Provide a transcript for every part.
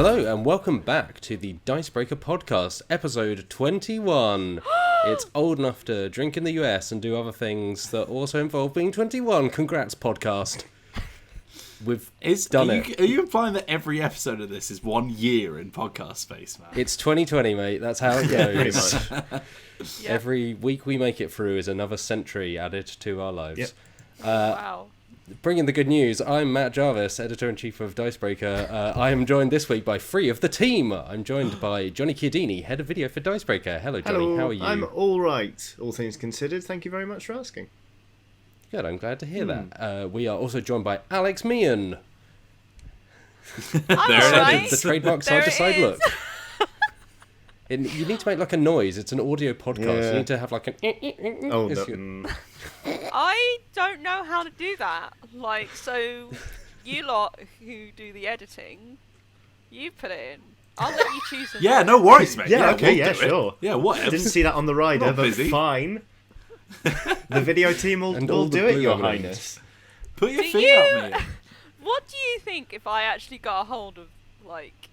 Hello and welcome back to the Dicebreaker podcast, episode 21. It's old enough to drink in the US and do other things that also involve being 21. Congrats, podcast. We've done it. Are you implying that every episode of this is 1 year in podcast space, man? It's 2020, mate. That's how it goes. Yep. Every week we make it through is another century added to our lives. Yep. Wow. Bringing the good news, I'm Matt Jarvis, Editor-in-Chief of Dicebreaker. I am joined this week by three of the team. I'm joined by Johnny Chiodini, Head of Video for Dicebreaker. Hello, Johnny. Hello, how are you? I'm all right, all things considered. Thank you very much for asking. Good, I'm glad to hear that. We are also joined by Alex Meehan. I'm alright. The trademark side-to-side look. You need to make like a noise. It's an audio podcast. Yeah. You need to have like an... Oh, It's no. good. I don't know how to do that. Like, so you lot who do the editing, you put it in. I'll let you choose. Yeah, no worries, mate. Yeah, okay, we'll yeah, do it. sure. Yeah, whatever. Didn't see that on the rider, Not but busy. fine. The video team And will all the do it, blue Your M&Ms. Highness. Put your Do feet you- up, mate. What do you think if I actually got a hold of, like,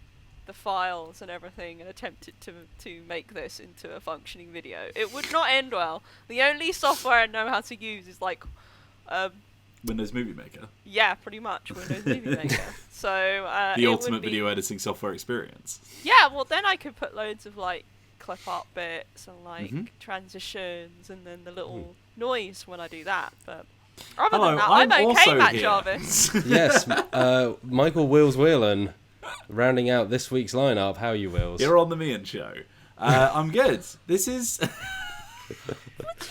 the files and everything and attempted to make this into a functioning video? It would not end well. The only software I know how to use is, like, Windows Movie Maker. yeah, pretty much Windows Movie Maker. So The it ultimate would be, video editing software experience. Yeah, well then I could put loads of like clip art bits and like Mhm. transitions and then the little noise when I do that. But other Hello, than that, I'm I'm okay, also Matt here. Jarvis. Yes, Michael Wills Whelan, rounding out this week's lineup. How are you, Wills? You're on the Meehan show. I'm good. This is...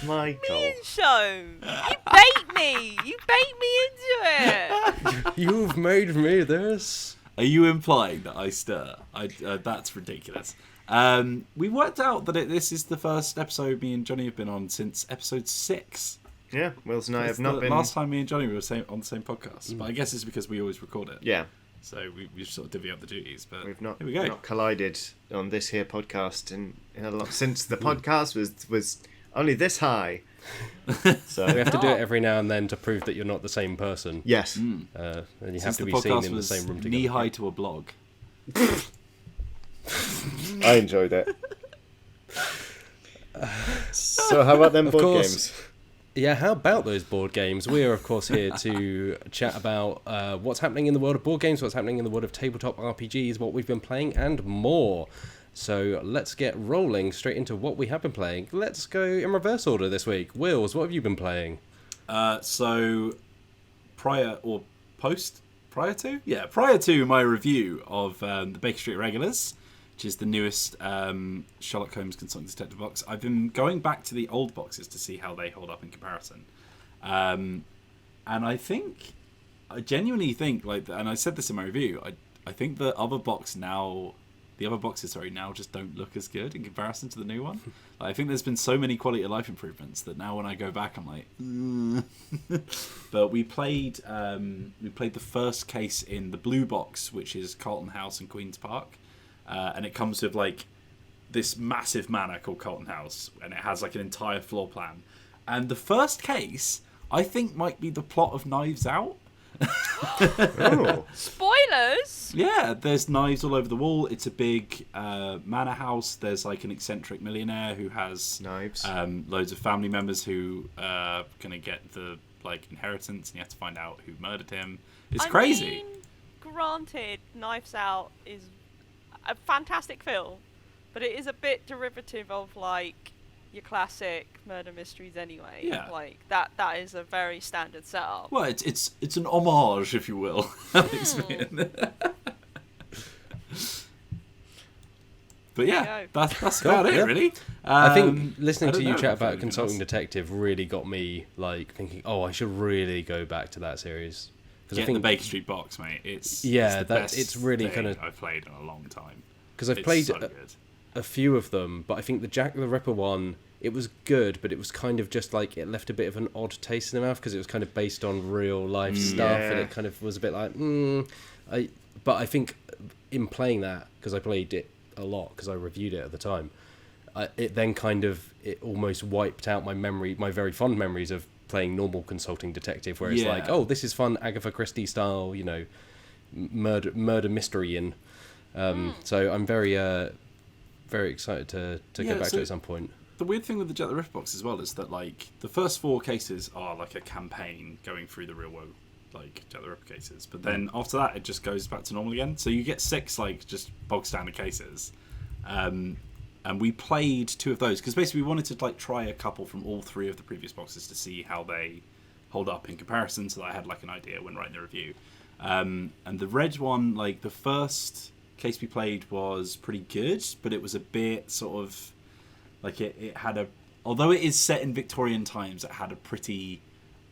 Michael. Meehan show. You bait me. You bait me into it. You've made me this. Are you implying that I stir? That's ridiculous. We worked out that this is the first episode me and Johnny have been on since episode 6. Yeah, Wills and I It's have not the been... last time me and Johnny were on the same podcast. But I guess it's because we always record it. Yeah, So we sort of divvy up the duties. But we've not, here we go. not collided on this here podcast in a lot... Since the podcast was only this high. So, We have to do it every now and then to prove that you're not the same person. yes. And you have Since to the be seen podcast in the was same room together. knee-high to a blog. I enjoyed it. So how about them Of board course. games? Yeah, how about those board games? We are, of course, here to chat about what's happening in the world of board games, what's happening in the world of tabletop RPGs, what we've been playing, and more. So let's get rolling straight into what we have been playing. Let's go in reverse order this week. Wills, what have you been playing? So prior to my review of the Baker Street Regulars, which is the newest Sherlock Holmes Consulting Detective box, I've been going back to the old boxes to see how they hold up in comparison. And I genuinely think, like, and I said this in my review, I think the other boxes now just don't look as good in comparison to the new one. Like, I think there's been so many quality of life improvements that now when I go back, I'm like, But we played the first case in the blue box, which is Carlton House and Queen's Park. And it comes with like this massive manor called Carlton House, and it has like an entire floor plan. And the first case, I think, might be the plot of Knives Out. Oh. Spoilers. Yeah, there's knives all over the wall. It's a big manor house. There's like an eccentric millionaire who has Knives. loads of family members who are gonna get the like inheritance, and you have to find out who murdered him. It's I crazy. mean, granted, Knives Out is a fantastic film, but it is a bit derivative of like your classic murder mysteries anyway. Yeah. Like that is a very standard setup. Well, it's an homage, if you will. Alex Meehan. But yeah, you that's Cool, about it, yeah. really. I think listening I to don't you know chat if I've about anything Consulting else. Detective really got me like thinking, oh, I should really go back to that series. Because Get I think the Baker Street box, mate. It's the it's best really thing kinda- I've played in a long time. because I've It's played so good. a few of them, but I think the Jack the Ripper one, it was good, but it was kind of just like it left a bit of an odd taste in the mouth because it was kind of based on real life stuff, and Yeah. it kind of was a bit like, But I think in playing that, because I played it a lot because I reviewed it at the time, it then it almost wiped out my very fond memories of playing normal consulting detective, where it's like, oh, this is fun Agatha Christie style, murder mystery in. So I'm very excited to get back to it at some point. The weird thing with the Jack the Ripper box as well is that like the first 4 cases are like a campaign going through the real world, like Jack the Ripper cases. But then after that, it just goes back to normal again. So you get 6 like just bog standard cases, and we played 2 of those because basically we wanted to like try a couple from all 3 of the previous boxes to see how they hold up in comparison, so that I had like an idea when writing the review. And the red one, like the first case we played was pretty good, but it was a bit sort of like it had a, although it is set in Victorian times, it had a pretty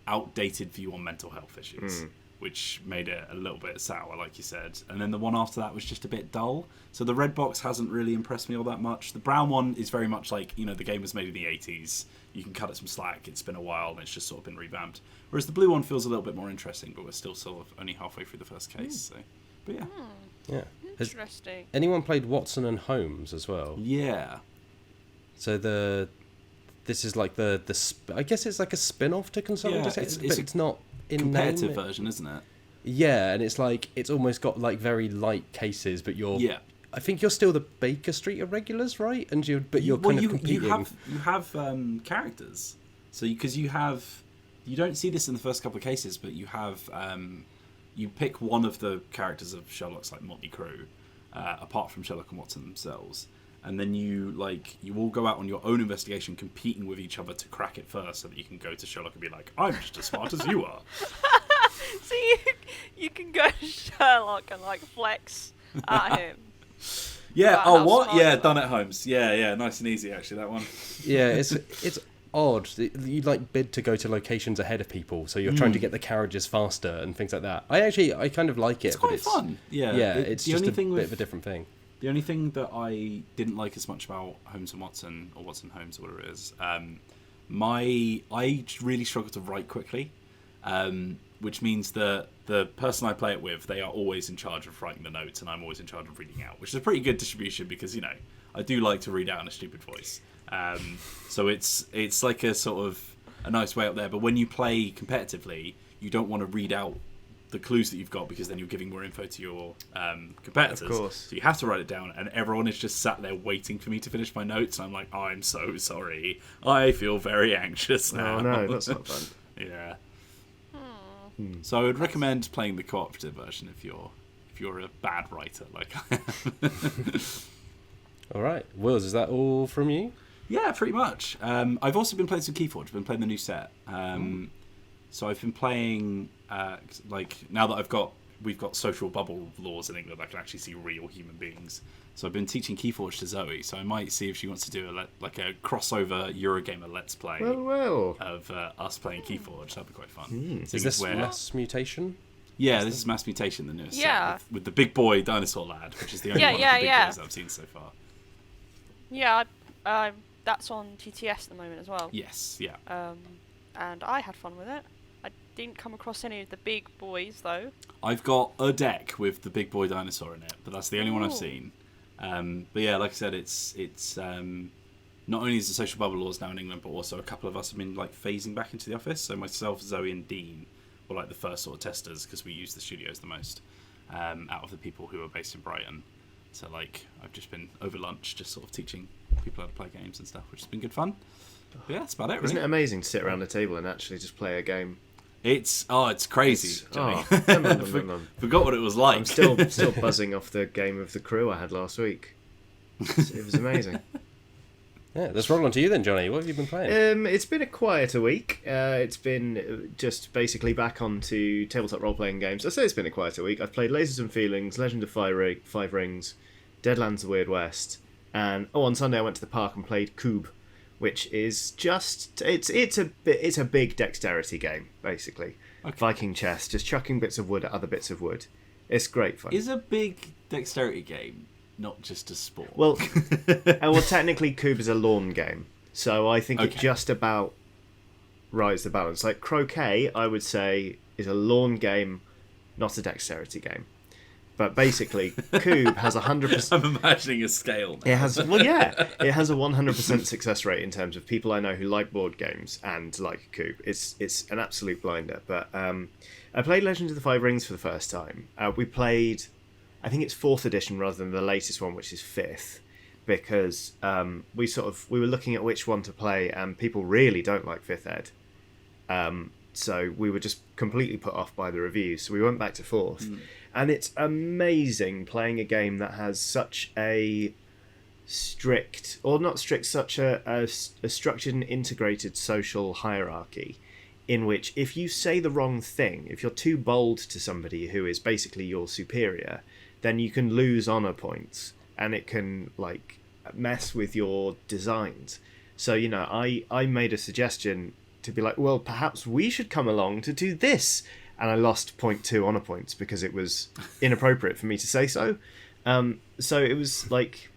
outdated view on mental health issues, which made it a little bit sour, like you said. And then the one after that was just a bit dull. So the red box hasn't really impressed me all that much. The brown one is very much like, you know, the game was made in the 80s. You can cut it some slack. It's been a while and it's just sort of been revamped. Whereas the blue one feels a little bit more interesting, but we're still sort of only halfway through the first case. So, but yeah. Yeah. Interesting. Anyone played Watson and Holmes as well? Yeah. So this is like I guess it's like a spin-off to Consulting Detective, but it's not in competitive name. version, isn't it? Yeah, and it's like it's almost got like very light cases, but I think you're still the Baker Street Irregulars, right? And you're kind of competing. You have characters, so because you don't see this in the first couple of cases, but you have you pick one of the characters of Sherlock's like motley crew, apart from Sherlock and Watson themselves. And then you all go out on your own investigation, competing with each other to crack it first, so that you can go to Sherlock and be like, "I'm just as smart as you are." So you can go to Sherlock and like flex at him. Yeah. About Oh, how what? smart Yeah, you done are. at Holmes. Yeah. Nice and easy, actually. That one. Yeah, it's odd. You like bid to go to locations ahead of people, so you're trying to get the carriages faster and things like that. I kind of like it. It's quite fun. Yeah. It's just a bit of a different thing. The only thing that I didn't like as much about Holmes and Watson, or Watson Holmes, or whatever it is, I really struggle to write quickly, which means that the person I play it with, they are always in charge of writing the notes, and I'm always in charge of reading out, which is a pretty good distribution because, you know, I do like to read out in a stupid voice. So it's like a sort of a nice way up there. But when you play competitively, you don't want to read out the clues that you've got because then you're giving more info to your competitors. Of course. So you have to write it down, and everyone is just sat there waiting for me to finish my notes. And I'm like, I'm so sorry. I feel very anxious now. Oh no, that's not fun. Yeah. So I would recommend playing the cooperative version if you're a bad writer like I am. All right, Wills, is that all from you? Yeah, pretty much. I've also been playing some Keyforge. I've been playing the new set. So I've been playing like now that we've got social bubble laws in England, I can actually see real human beings. So I've been teaching Keyforge to Zoe. So I might see if she wants to do a crossover Eurogamer Let's Play of us playing Keyforge. That'd be quite fun. Is this Mass Mutation? Yeah, this is Mass Mutation, the newest Yeah. set with the big boy dinosaur lad, which is the only one of the big boys I've seen so far. Yeah, that's on TTS at the moment as well. Yes, yeah. And I had fun with it. I didn't come across any of the big boys though. I've got a deck with the big boy dinosaur in it, but that's the only one I've Ooh. seen. But yeah, like I said, it's not only is the social bubble laws now in England, but also a couple of us have been like phasing back into the office. So myself, Zoe, and Dean were like the first sort of testers because we use the studios the most out of the people who are based in Brighton. So like I've just been over lunch just sort of teaching people how to play games and stuff, which has been good fun. But yeah, that's about it. Really. Isn't it amazing to sit around the table and actually just play a game? It's crazy, Johnny. Forgot what it was like. I'm still buzzing off the game of the crew I had last week. It was amazing. Yeah, let's roll on to you then, Johnny. What have you been playing? It's been a quieter week. It's been just basically back onto tabletop role-playing games. I say it's been a quieter week. I've played Lasers and Feelings, Legend of Five Rings, Deadlands: The Weird West, and on Sunday I went to the park and played Cube, which is just it's a big dexterity game basically. Okay. Viking chess, just chucking bits of wood at other bits of wood. It's great fun. Is a big dexterity game not just a sport? Well, technically Cube is a lawn game, so I think it just about rides the balance. Like croquet, I would say, is a lawn game, not a dexterity game. But basically, Cube has 100%. I'm imagining a scale now. It has a 100% success rate in terms of people I know who like board games and like Cube. It's an absolute blinder. But I played Legend of the Five Rings for the first time. We played I think it's 4th edition rather than the latest one, which is 5th, because we were looking at which one to play, and people really don't like 5th ed. So we were just completely put off by the reviews. So we went back to 4th, and it's amazing playing a game that has such a strict, or not strict, such a structured and integrated social hierarchy, in which if you say the wrong thing, if you're too bold to somebody who is basically your superior, then you can lose honor points, and it can like mess with your designs. So, you know, I made a suggestion to be like, well, perhaps we should come along to do this, and I lost 0.2 honor points because it was inappropriate for me to say so. So it was like,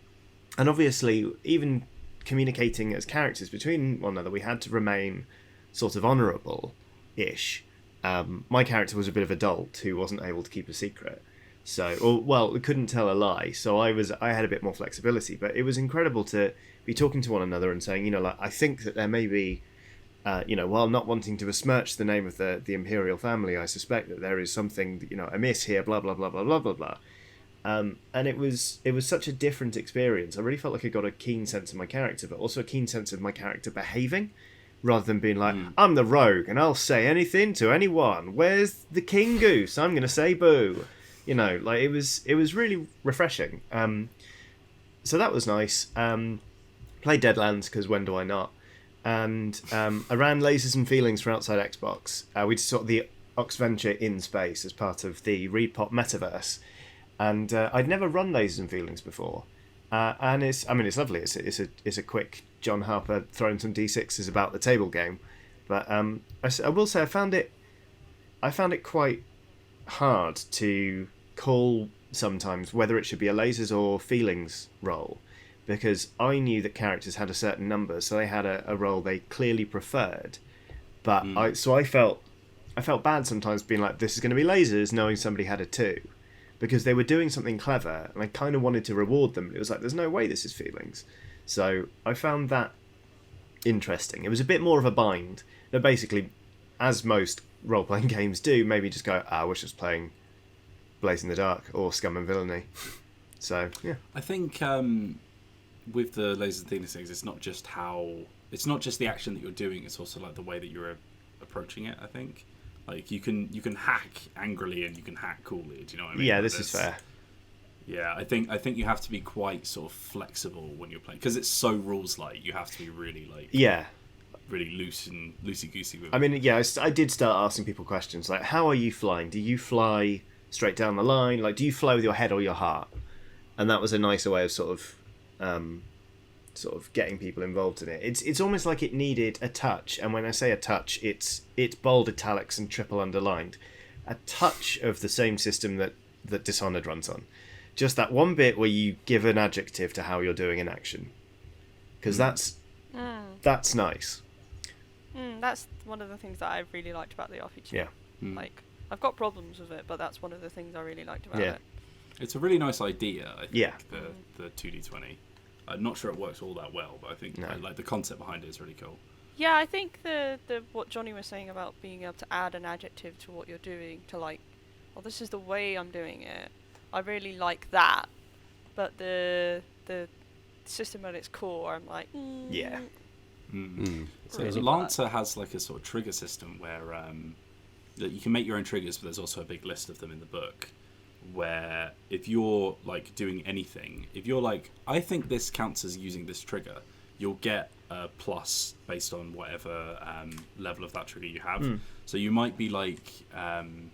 and obviously even communicating as characters between one another, we had to remain sort of honourable-ish. My character was a bit of a dolt who wasn't able to keep a secret, we couldn't tell a lie. So I had a bit more flexibility, but it was incredible to be talking to one another and saying, you know, like, I think that there may be, while not wanting to besmirch the name of the imperial family, I suspect that there is something, you know, amiss here. Blah blah blah blah blah blah blah. And it was such a different experience. I really felt like I got a keen sense of my character, but also a keen sense of my character behaving, rather than being like, I'm the rogue and I'll say anything to anyone. Where's the king goose? I'm going to say boo. You know, like it was really refreshing. So that was nice. Played Deadlands, because when do I not? And I ran Lasers and Feelings for Outside Xbox. We just sort of the Oxventure in space as part of the Repop metaverse. And I'd never run Lasers and Feelings before. And it's lovely. It's a quick John Harper throwing some D6s about the table game. But I will say I found it quite hard to call sometimes whether it should be a Lasers or Feelings roll, because I knew that characters had a certain number, so they had a role they clearly preferred. But I felt bad sometimes being like, this is going to be Lasers, knowing somebody had a 2. Because they were doing something clever, and I kind of wanted to reward them. It was like, there's no way this is Feelings. So I found that interesting. It was a bit more of a bind. That basically, as most role-playing games do, maybe just go, I was just playing Blaze in the Dark or Scum and Villainy. So, yeah. I think with the Lasers and Feelings things, it's not just the action that you're doing, it's also like the way that you're approaching it, I think. Like you can hack angrily and you can hack coolly. Do you know what I mean? Yeah, this is fair. Yeah, I think you have to be quite sort of flexible when you're playing, because it's so rules light. You have to be really really loosey goosey with it. I mean, yeah, I did start asking people questions like, how are you flying? Do you fly straight down the line? Like, do you fly with your head or your heart? And that was a nicer way of sort of getting people involved in it. It's almost like it needed a touch, and when I say a touch, it's bold italics and triple underlined. A touch of the same system that Dishonored runs on. Just that one bit where you give an adjective to how you're doing an action. Because that's nice. That's one of the things that I really liked about the RPG. Yeah. Like, I've got problems with it, but that's one of the things I really liked about it. It's a really nice idea, I think, Yeah. the 2D20. I'm not sure it works all that well, but I think like the concept behind it is really cool. Yeah, I think the what Johnny was saying about being able to add an adjective to what you're doing, to like, well, this is the way I'm doing it. I really like that, but the system at its core, I'm like, yeah. So Lancer has like a sort of trigger system where that you can make your own triggers, but there's also a big list of them in the book. Where if you're like doing anything, if you're like, I think this counts as using this trigger, you'll get a plus based on whatever level of that trigger you have. So you might be like, I'm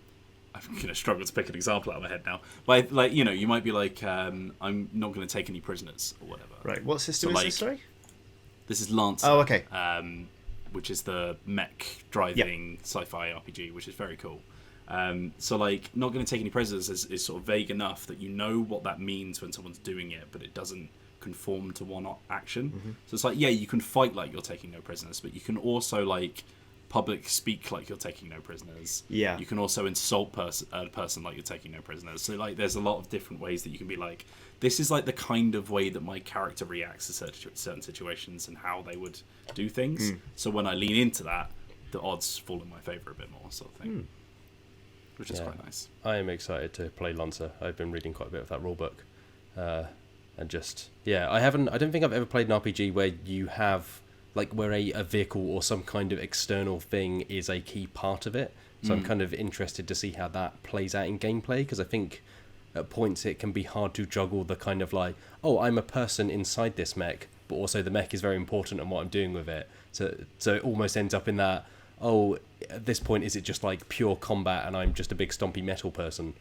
gonna struggle to pick an example out of my head now, but like, you know, you might be like, I'm not gonna take any prisoners or whatever. Right. What system is this? Sorry. This is Lancer. Oh, okay. Which is the mech driving sci-fi RPG, which is very cool. So like, not going to take any prisoners is sort of vague enough that you know what that means when someone's doing it, but it doesn't conform to one action. So it's like, yeah, you can fight like you're taking no prisoners, but you can also like public speak like you're taking no prisoners. Yeah. You can also insult a person like you're taking no prisoners. So like, there's a lot of different ways that you can be like, this is like the kind of way that my character reacts to certain situations and how they would do things. So when I lean into that, the odds fall in my favour a bit more, sort of thing. which is quite nice. I am excited to play Lancer. I've been reading quite a bit of that rulebook, and just I don't think I've ever played an RPG where you have like where a vehicle or some kind of external thing is a key part of it. So I'm kind of interested to see how that plays out in gameplay, because I think at points it can be hard to juggle the kind of like, oh, I'm a person inside this mech, but also the mech is very important and what I'm doing with it. So it almost ends up in that, oh, at this point, is it just like pure combat and I'm just a big stompy metal person?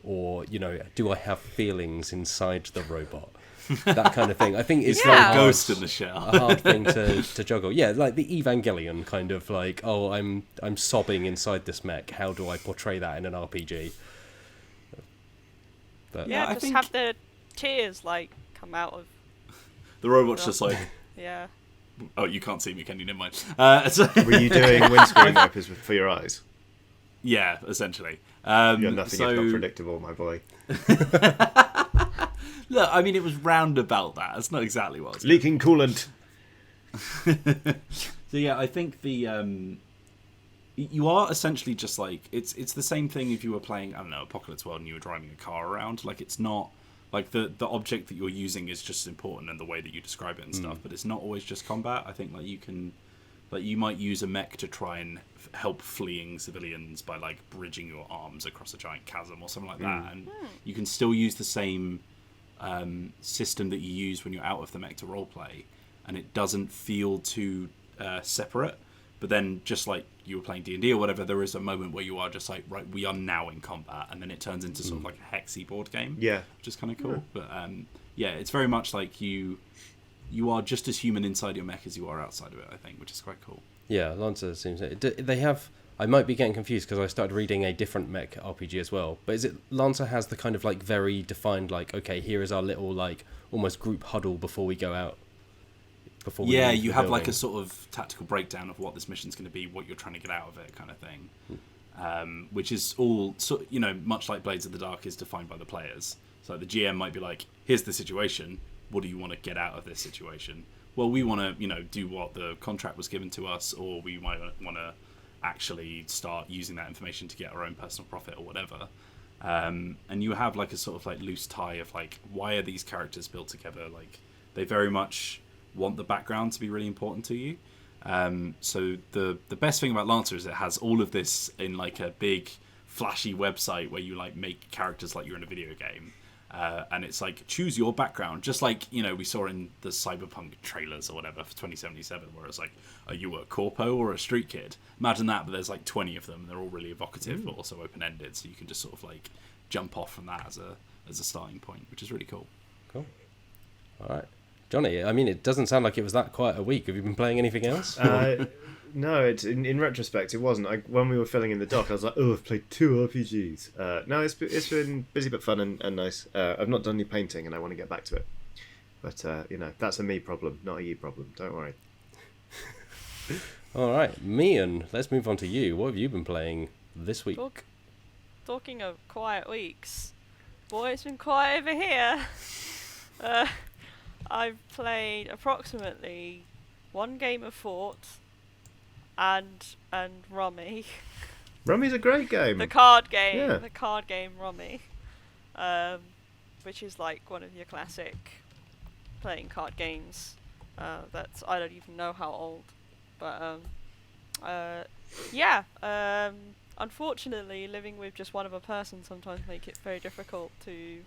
Or, do I have feelings inside the robot? That kind of thing. I think it's very hard, Ghost in the Shell. a hard thing to juggle. Yeah, like the Evangelion kind of like, oh, I'm sobbing inside this mech. How do I portray that in an RPG? But, I just think have the tears like come out of. the robot's just like, Yeah. oh, you can't see me, can you? Never mind. Were you doing windscreen wipers for your eyes? Yeah, essentially. You're nothing if not predictable, my boy. Look, I mean, it was roundabout that. It's not exactly what I was Leaking coolant. So yeah, I think the you are essentially just like it's the same thing if you were playing, I don't know, Apocalypse World and you were driving a car around. Like, it's not like the object that you're using is just important and the way that you describe it and stuff, but it's not always just combat. I think like you might use a mech to try and help fleeing civilians by like bridging your arms across a giant chasm or something like that, and you can still use the same system that you use when you're out of the mech to roleplay, and it doesn't feel too separate. But then, just like you were playing D&D or whatever, there is a moment where you are just like, right, we are now in combat, and then it turns into sort of like a hexy board game, which is kind of cool. But it's very much like you are just as human inside your mech as you are outside of it, I think, which is quite cool. Yeah, Lancer seems they have. I might be getting confused because I started reading a different mech RPG as well. But is it Lancer has the kind of like very defined like, okay, here is our little like almost group huddle before we go out. You have like a sort of tactical breakdown of what this mission's going to be, what you're trying to get out of it, kind of thing. Which is all much like Blades of the Dark is defined by the players. So the GM might be like, here's the situation. What do you want to get out of this situation? Well, we want to, do what the contract was given to us, or we might want to actually start using that information to get our own personal profit or whatever. And you have like a sort of like loose tie of like, why are these characters built together? Like, they very much want the background to be really important to you. So the best thing about Lancer is it has all of this in like a big flashy website where you like make characters like you're in a video game. And it's like, choose your background, just like we saw in the Cyberpunk trailers or whatever for 2077, where it's like, are you a corpo or a street kid? Imagine that, but there's like 20 of them. They're all really evocative, but also open-ended, so you can just sort of like jump off from that as a starting point, which is really cool. Cool. All right, Johnny. I mean, it doesn't sound like it was that quiet a week. Have you been playing anything else? No, in retrospect, it wasn't. When we were filling in the doc, I was like, oh, I've played 2 RPGs. No, it's been busy but fun and nice. I've not done any painting, and I want to get back to it. But, that's a me problem, not a you problem. Don't worry. All right, Meehan, let's move on to you. What have you been playing this week? Talking of quiet weeks, boy, it's been quiet over here. I've played approximately 1 game of Fort and Rummy. Rummy's a great game. The card game. Yeah. The card game Rummy. Which is like one of your classic playing card games. That's, I don't even know how old. But unfortunately, living with just one other person sometimes make it very difficult to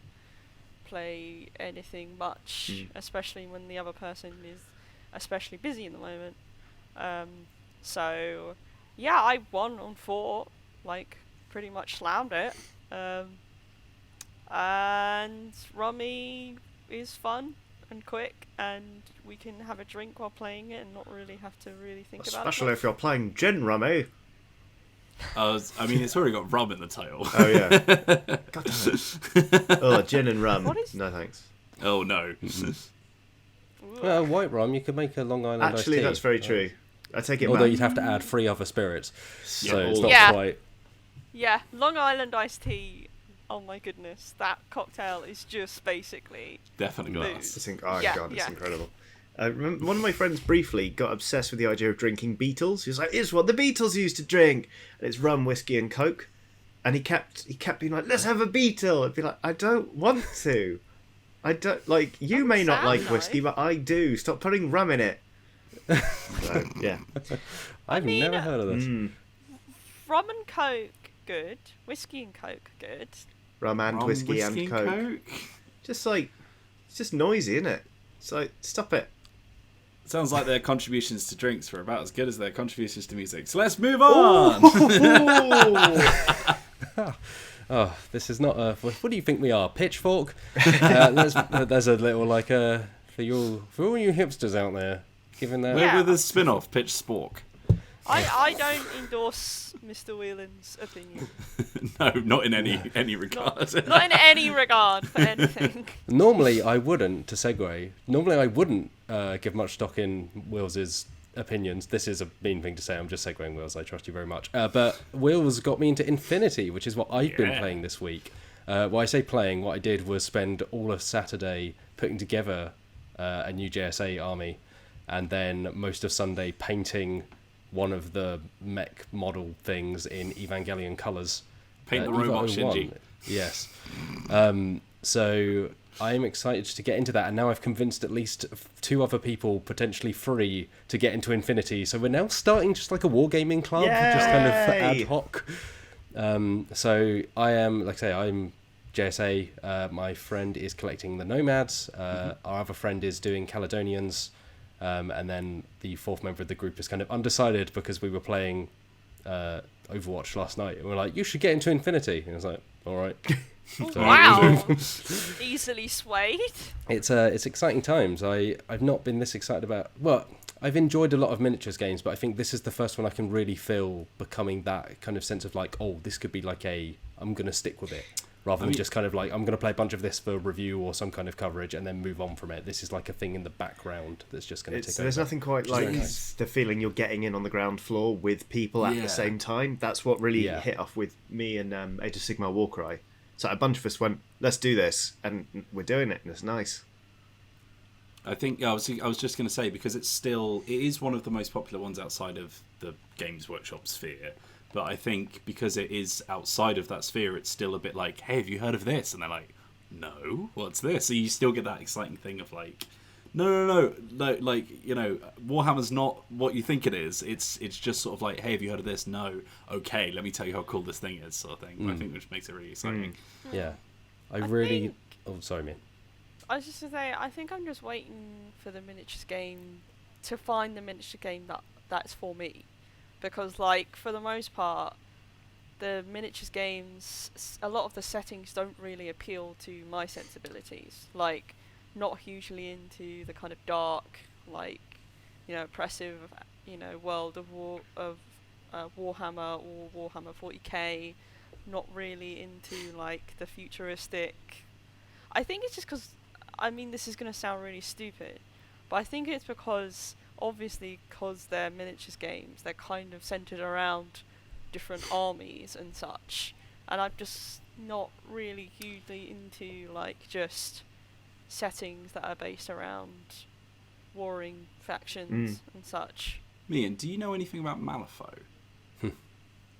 play anything much, especially when the other person is especially busy in the moment. So yeah, I won on 4, like pretty much slammed it. And Rummy is fun and quick, and we can have a drink while playing it and not really have to really think about it. Especially if you're playing gin rummy. I mean, it's already got rum in the title. Oh yeah. God damn it. Oh, gin and rum. No thanks. Oh no. Well, white rum, you could make a Long Island iced Actually, tea. that's very true. I take it Although back. you'd have to add 3 other spirits, so it's not Yeah. quite. Yeah, Long Island iced tea. Oh my goodness, that cocktail is just basically Definitely booze. It's Yeah. incredible. One of my friends briefly got obsessed with the idea of drinking Beatles. He was like, "It's what the Beatles used to drink," and it's rum, whiskey, and Coke. And he kept being like, let's have a beetle. I'd be like, I don't want to. I don't like. You may not sound like nice. whiskey, but I do. Stop putting rum in it. So, yeah. I've mean, never heard of this. Rum and Coke, good. Whiskey and Coke, good. Rum and Rum, whiskey and Coke. Just like, it's just noisy, isn't it? It's like, stop it. Sounds like their contributions to drinks were about as good as their contributions to music. So let's move on. Oh, this is not a. What do you think we are? Pitchfork? There's a little like for all you hipsters out there, given that. Yeah. We're with a spin-off, Pitch Spork. I don't endorse Mr. Whelan's opinion. No, not in any regard. Not in any regard for anything. Normally, I wouldn't. To segue, normally I wouldn't give much stock in Wills's opinions. This is a mean thing to say. I'm just segueing, Wills. I trust you very much. But Wills got me into Infinity, which is what I've been playing this week. Well, I say playing. What I did was spend all of Saturday putting together a new JSA army, and then most of Sunday painting one of the mech model things in Evangelion colours. Paint the EVA robot 01. Shinji. Yes. So I'm excited to get into that, and now I've convinced at least 2 other people, potentially 3, to get into Infinity. So we're now starting just like a wargaming club, just kind of ad hoc. So I am, like I say, I'm JSA. My friend is collecting the Nomads. Our other friend is doing Caledonians. And then the 4th member of the group is kind of undecided because we were playing Overwatch last night. And we're like, you should get into Infinity. And I was like, all right. So, Wow. Easily swayed. It's exciting times. I've not been this excited about... Well, I've enjoyed a lot of miniatures games, but I think this is the first one I can really feel becoming that kind of sense of like, oh, this could be like I'm going to stick with it. Rather than just kind of like, I'm going to play a bunch of this for review or some kind of coverage and then move on from it. This is like a thing in the background that's just going to tick over. There's nothing quite like the feeling you're getting in on the ground floor with people at the same time. That's what really hit off with me and Age of Sigmar Warcry. So a bunch of us went, let's do this, and we're doing it, and it's nice. I think I was just going to say, because it is one of the most popular ones outside of the Games Workshop sphere. But I think because it is outside of that sphere, it's still a bit like, hey, have you heard of this? And they're like, no, what's this? So you still get that exciting thing of like, no, like, Warhammer's not what you think it is. It's just sort of like, hey, have you heard of this? No. Okay, let me tell you how cool this thing is, sort of thing. I think which makes it really exciting. Yeah. I really... think- Oh, sorry, man. I was just going to say, I think I'm just waiting for the miniatures game to find the miniature game that's for me. Because, like, for the most part, the miniatures games, a lot of the settings don't really appeal to my sensibilities. Like, not hugely into the kind of dark, like, oppressive, world of Warhammer or Warhammer 40k. Not really into, like, the futuristic. I think it's just because, this is going to sound really stupid, but I think it's because... Obviously, because they're miniatures games, they're kind of centered around different armies and such. And I'm just not really hugely into, like, just settings that are based around warring factions and such. Meehan, do you know anything about Malifaux?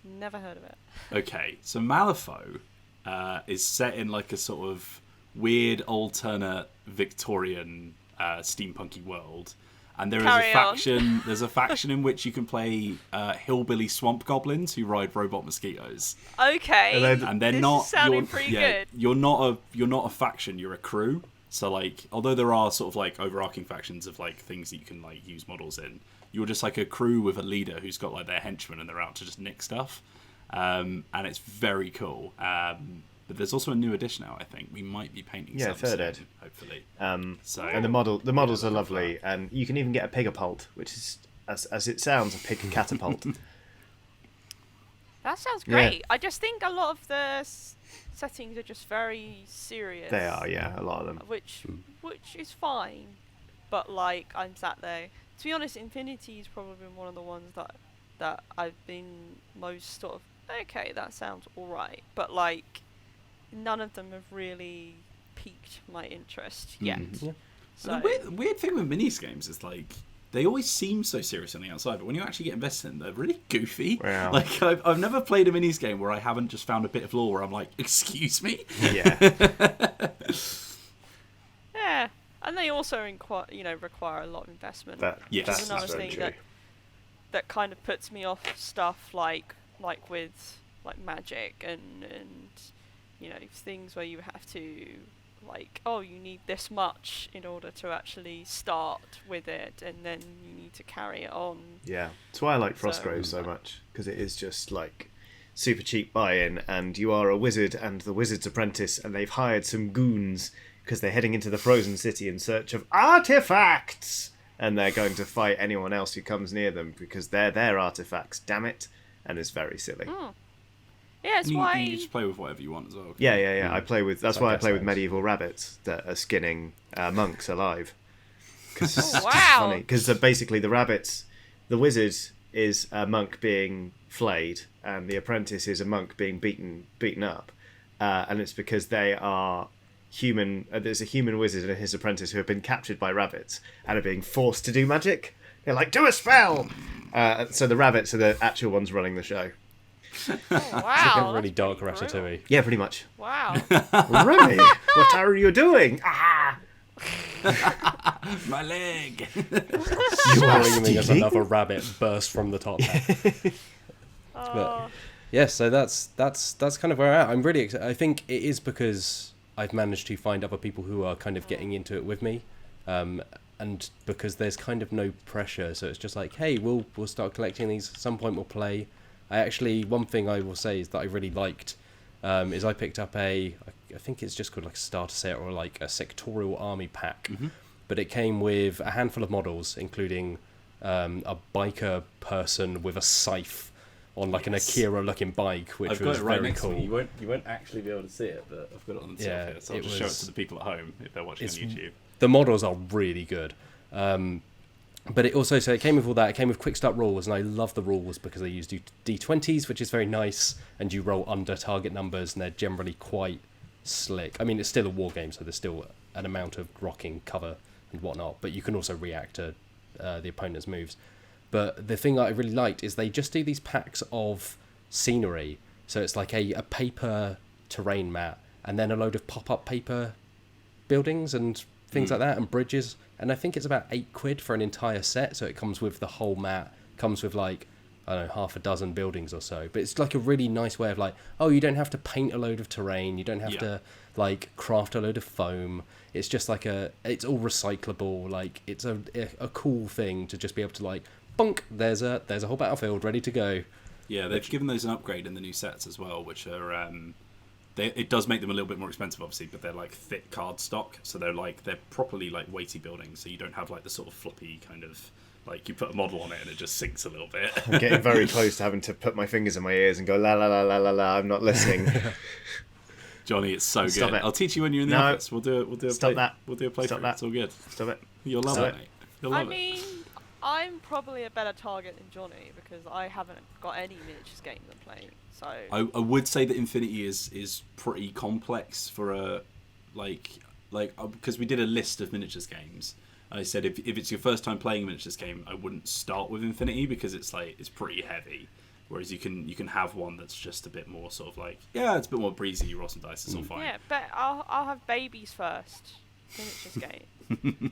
Never heard of it. Okay, so Malifaux is set in, like, a sort of weird, alternate Victorian steampunky world. And there's a faction in which you can play hillbilly swamp goblins who ride robot mosquitoes. Okay, and they're this not is sounding pretty good. You're not a faction. You're a crew. So like, although there are sort of like overarching factions of like things that you can like use models in, you're just like a crew with a leader who's got like their henchmen and they're out to just nick stuff. And it's very cool. But there's also a new edition out, I think. We might be painting some third soon, ed. hopefully. And the models are lovely, and you can even get a pigapult, which is, as it sounds, a pig catapult. That sounds great. I just think a lot of the settings are just very serious. They are, yeah, a lot of them. Which is fine, but like I'm sat there. To be honest, Infinity has probably been one of the ones that I've been most sort of okay. That sounds alright, but like. None of them have really piqued my interest yet. Yeah. So The weird thing with minis games is like they always seem so serious on the outside, but when you actually get invested in them, they're really goofy. Wow. Like, I've never played a minis game where I haven't just found a bit of lore where I'm like, excuse me? Yeah. Yeah, and they also require a lot of investment. Yes. That's that's another very thing true. that kind of puts me off stuff like with like Magic and things where you have to you need this much in order to actually start with it, and then you need to carry it on. Yeah, that's why I like Frostgrave so much, because it is just like super cheap buy-in, and you are a wizard and the wizard's apprentice, and they've hired some goons because they're heading into the frozen city in search of artifacts, and they're going to fight anyone else who comes near them because they're their artifacts, damn it. And it's very silly. Yeah, it's And why you just play with whatever you want as well. Yeah. I play with. That's So why I guess play with that's- medieval rabbits that are skinning monks alive. Because Oh, wow. Because basically the rabbits, the wizard is a monk being flayed, and the apprentice is a monk being beaten up, and it's because they are human. There's a human wizard and his apprentice who have been captured by rabbits and are being forced to do magic. They're like, do a spell. So the rabbits are the actual ones running the show. oh, wow, really that's dark pretty brutal. Ratatouille. Yeah, pretty much. Wow. Rummy, what are you doing? Ah! My leg! You are Screaming as stealing? another rabbit burst from the top hat. Oh, Yeah, so that's kind of where I'm at. I'm really excited. I think it is because I've managed to find other people who are kind of getting into it with me, and because there's kind of no pressure. So it's just like, hey, we'll start collecting these. At some point, we'll play. One thing I will say is that I really liked is I picked up I think it's just called like a starter set or like a Sectorial army pack, but it came with a handful of models, including a biker person with a scythe on like an Akira-looking bike, which I've got was it right very next cool. to me. You won't actually be able to see it, but I've got it on the top Yeah, here, so I'll it just show it was- to the people at home if they're watching on YouTube. The models are really good. But it also, so it came with all that. It came with quick start rules, and I love the rules because they use D20s, which is very nice, and you roll under target numbers, and they're generally quite slick. I mean, it's still a war game, so there's still an amount of rocking cover and whatnot, but you can also react to the opponent's moves. But the thing that I really liked is they just do these packs of scenery. So it's like a paper terrain mat, and then a load of pop-up paper buildings and things like that, and bridges. And I think it's about £8 for an entire set. So it comes with the whole mat, comes with like, I don't know, half a dozen buildings or so. But it's like a really nice way of like, oh, you don't have to paint a load of terrain. You don't have to like craft a load of foam. It's just like it's all recyclable. Like it's a cool thing to just be able to like, bonk, there's a whole battlefield ready to go. Yeah, they've given those an upgrade in the new sets as well, which are it does make them a little bit more expensive, obviously, but they're like thick card stock, so they're properly like weighty buildings, so you don't have like the sort of floppy kind of like you put a model on it and it just sinks a little bit. I'm getting very close to having to put my fingers in my ears and go la la la la la la. I'm not listening. Johnny, it's so Stop good. it. I'll teach you when you're in the No. office. We'll do a Stop that. We'll do a playthrough. Stop that. It's all good. Stop it. You'll love Stop it, it. mate. You'll I love it. mean, I'm probably a better target than Johnny because I haven't got any miniatures games I'm playing. So I would say that Infinity is pretty complex for a because we did a list of miniatures games. I said if it's your first time playing a miniatures game, I wouldn't start with Infinity because it's pretty heavy. Whereas you can have one that's just a bit more sort of like it's a bit more breezy. You roll some dice, it's all fine. yeah, but I'll have babies first. Miniatures game,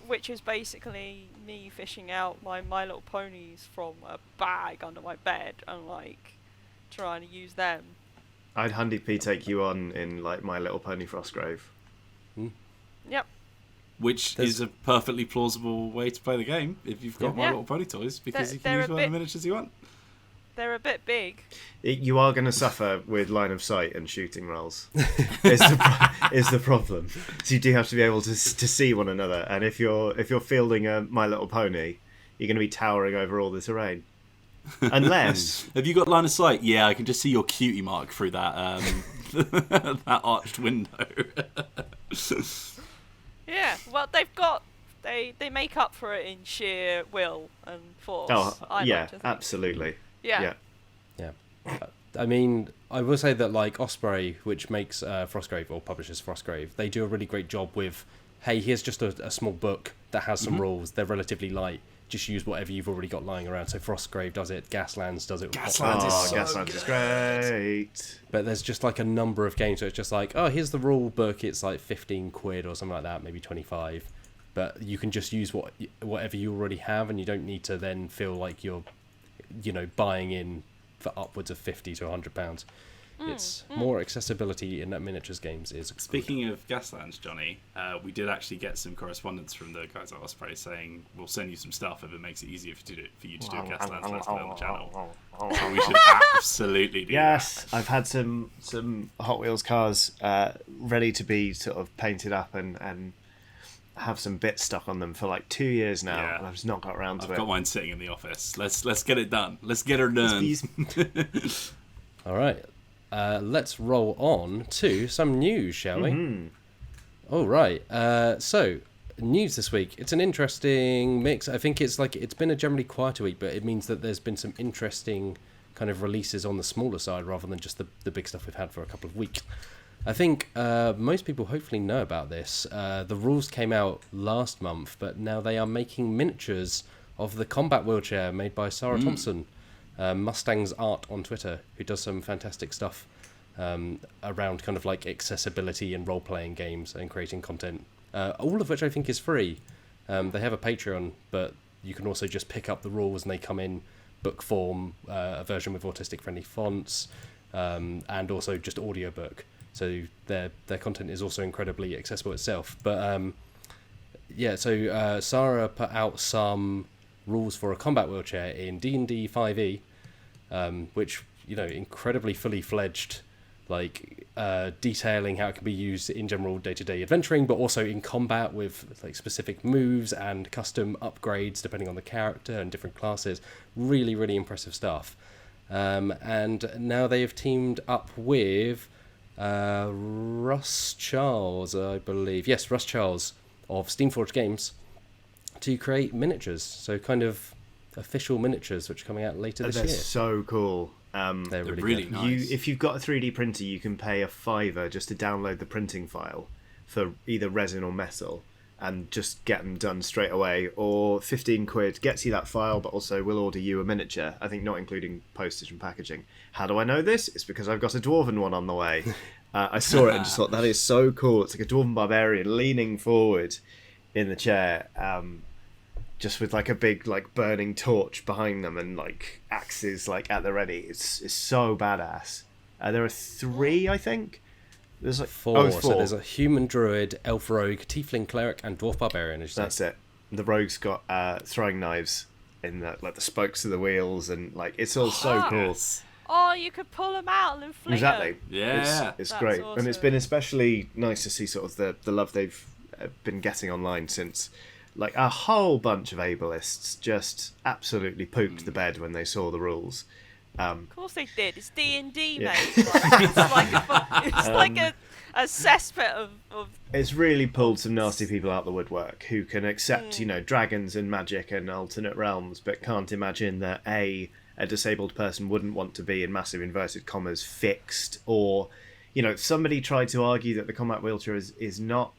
which is basically me fishing out my My Little Ponies from a bag under my bed and trying to use them. I'd handy P take you on in like My Little Pony Frostgrave. Yep. Which is a perfectly plausible way to play the game if you've got My Yeah. Little Pony toys because you can They're use a whatever bit- miniatures you want. They're a bit big. You are going to suffer with line of sight and shooting rolls. is the problem. So you do have to be able to see one another. And if you're fielding a My Little Pony, you're going to be towering over all the terrain. Unless Have you got line of sight? Yeah, I can just see your cutie mark through that that arched window. Yeah. Well, they make up for it in sheer will and force. I like to think. absolutely. Yeah. I mean, I will say that like Osprey, which makes Frostgrave or publishes Frostgrave, they do a really great job with hey, here's just a small book that has some rules. They're relatively light. Just use whatever you've already got lying around. So Frostgrave does it, Gaslands does it. Gaslands is so Gaslands good. is great. But there's just like a number of games where it's just like, oh, here's the rule book. It's like 15 quid or something like that, maybe 25. But you can just use whatever you already have, and you don't need to then feel like you're, buying in for upwards of £50 to £100. It's more accessibility in that miniatures games is good. Speaking of Gaslands, Johnny, we did actually get some correspondence from the guys at Osprey saying we'll send you some stuff if it makes it easier for you to do a Gaslands Let's Play on the channel. So we should absolutely do Yes, that. I've had some Hot Wheels cars ready to be sort of painted up and have some bits stuck on them for like 2 years now, Yeah. and I've just not got around to it. I've got mine sitting in the office. Let's get it done. Let's get her done. All right. Let's roll on to some news, shall we? All right. So, news this week. It's an interesting mix. I think it's been a generally quieter week, but it means that there's been some interesting kind of releases on the smaller side rather than just the big stuff we've had for a couple of weeks. I think most people hopefully know about this. The rules came out last month, but now they are making miniatures of the combat wheelchair made by Sarah Thompson. Mustang's Art on Twitter, who does some fantastic stuff around kind of like accessibility and role-playing games and creating content, all of which I think is free. They have a Patreon, but you can also just pick up the rules and they come in book form, a version with autistic-friendly fonts, and also just audiobook. So their content is also incredibly accessible itself. But so Sarah put out some rules for a combat wheelchair in D&D 5e, which incredibly fully fledged, detailing how it can be used in general day-to-day adventuring, but also in combat with like specific moves and custom upgrades depending on the character and different classes. Really, really impressive stuff. And now they have teamed up with Russ Charles, I believe. Yes, Russ Charles of Steamforged Games, to create miniatures. So kind of official miniatures, which are coming out later this They're year. so cool. They're really good. nice. If you've got a 3D printer, you can pay a £5 just to download the printing file for either resin or metal and just get them done straight away, or 15 quid gets you that file, but also will order you a miniature, I think not including postage and packaging. How do I know this? It's because I've got a dwarven one on the way. I saw it and just thought, that is so cool. It's like a dwarven barbarian leaning forward in the chair, just with like a big burning torch behind them and like axes at the ready. It's so badass. There are 3, I think. There's 4. four. So there's a human druid, elf rogue, tiefling cleric, and dwarf barbarian. That's it. The rogue's got throwing knives in the spokes of the wheels, and it's all so cool. Yes. Oh, you could pull them out and fling Exactly. them. Yeah. It's That's great, and it's awesome. been especially nice to see sort of the love they've been getting online since a whole bunch of ableists just absolutely pooped the bed when they saw the rules. Of course they did. It's D&D, Yeah. mate. It's like a cesspit of It's really pulled some nasty people out the woodwork who can accept, dragons and magic and alternate realms, but can't imagine that a disabled person wouldn't want to be, in massive inverted commas, fixed, or, somebody tried to argue that the combat wheelchair is not,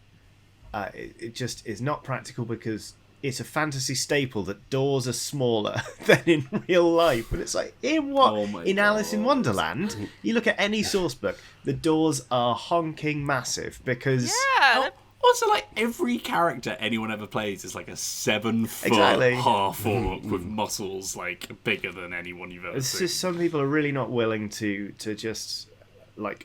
it just is not practical because it's a fantasy staple that doors are smaller than in real life. And it's like, in what? Oh my in Alice in God. Wonderland, you look at any source book, the doors are honking massive because... yeah. Also, every character anyone ever plays is like a 7-foot Exactly. half-orc with muscles bigger than anyone you've ever It's seen. just some people are really not willing to just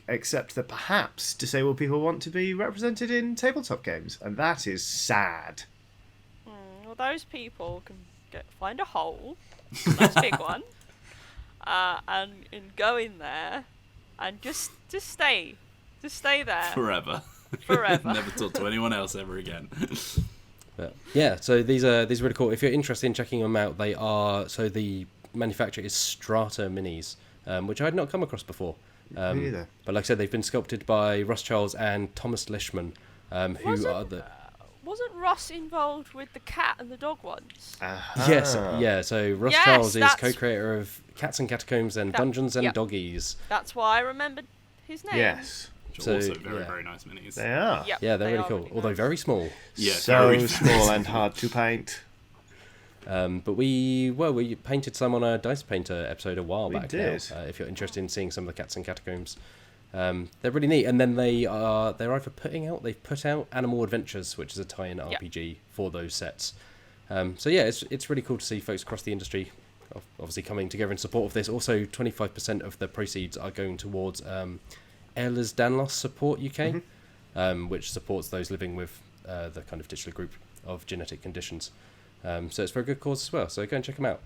accept that perhaps disabled people want to be represented in tabletop games, and that is sad. Well, those people can find a hole, a nice big one, and go in there, and just stay there Forever. forever. Never talk to anyone else ever again. But yeah, so these are really cool. If you're interested in checking them out, they are, so the manufacturer is Strato Minis, which I had not come across before. Me neither. But like I said, they've been sculpted by Russ Charles and Thomas Lishman, who are the... Wasn't Ross involved with the cat and the dog ones? Yes, yeah, so Russ Yes, Charles is that's- co-creator of Cats and Catacombs and That- Dungeons and yep. Doggies. That's why I remembered his name. Yes. which So, are also very, yeah. very nice minis. They are. Yep, Yeah, they're they really are cool, really although nice. very small. Yeah, So very small and hard to paint. But we painted some on a Dice Painter episode a while We back did. now. If you're interested in seeing some of the cats and catacombs, they're really neat. And then they've put out Animal Adventures, which is a tie-in RPG for those sets. So yeah, it's really cool to see folks across the industry obviously coming together in support of this. Also, 25% of the proceeds are going towards Ehlers Danlos Support UK, which supports those living with the kind of titular group of genetic conditions. So it's for a good cause as well. So go and check them out.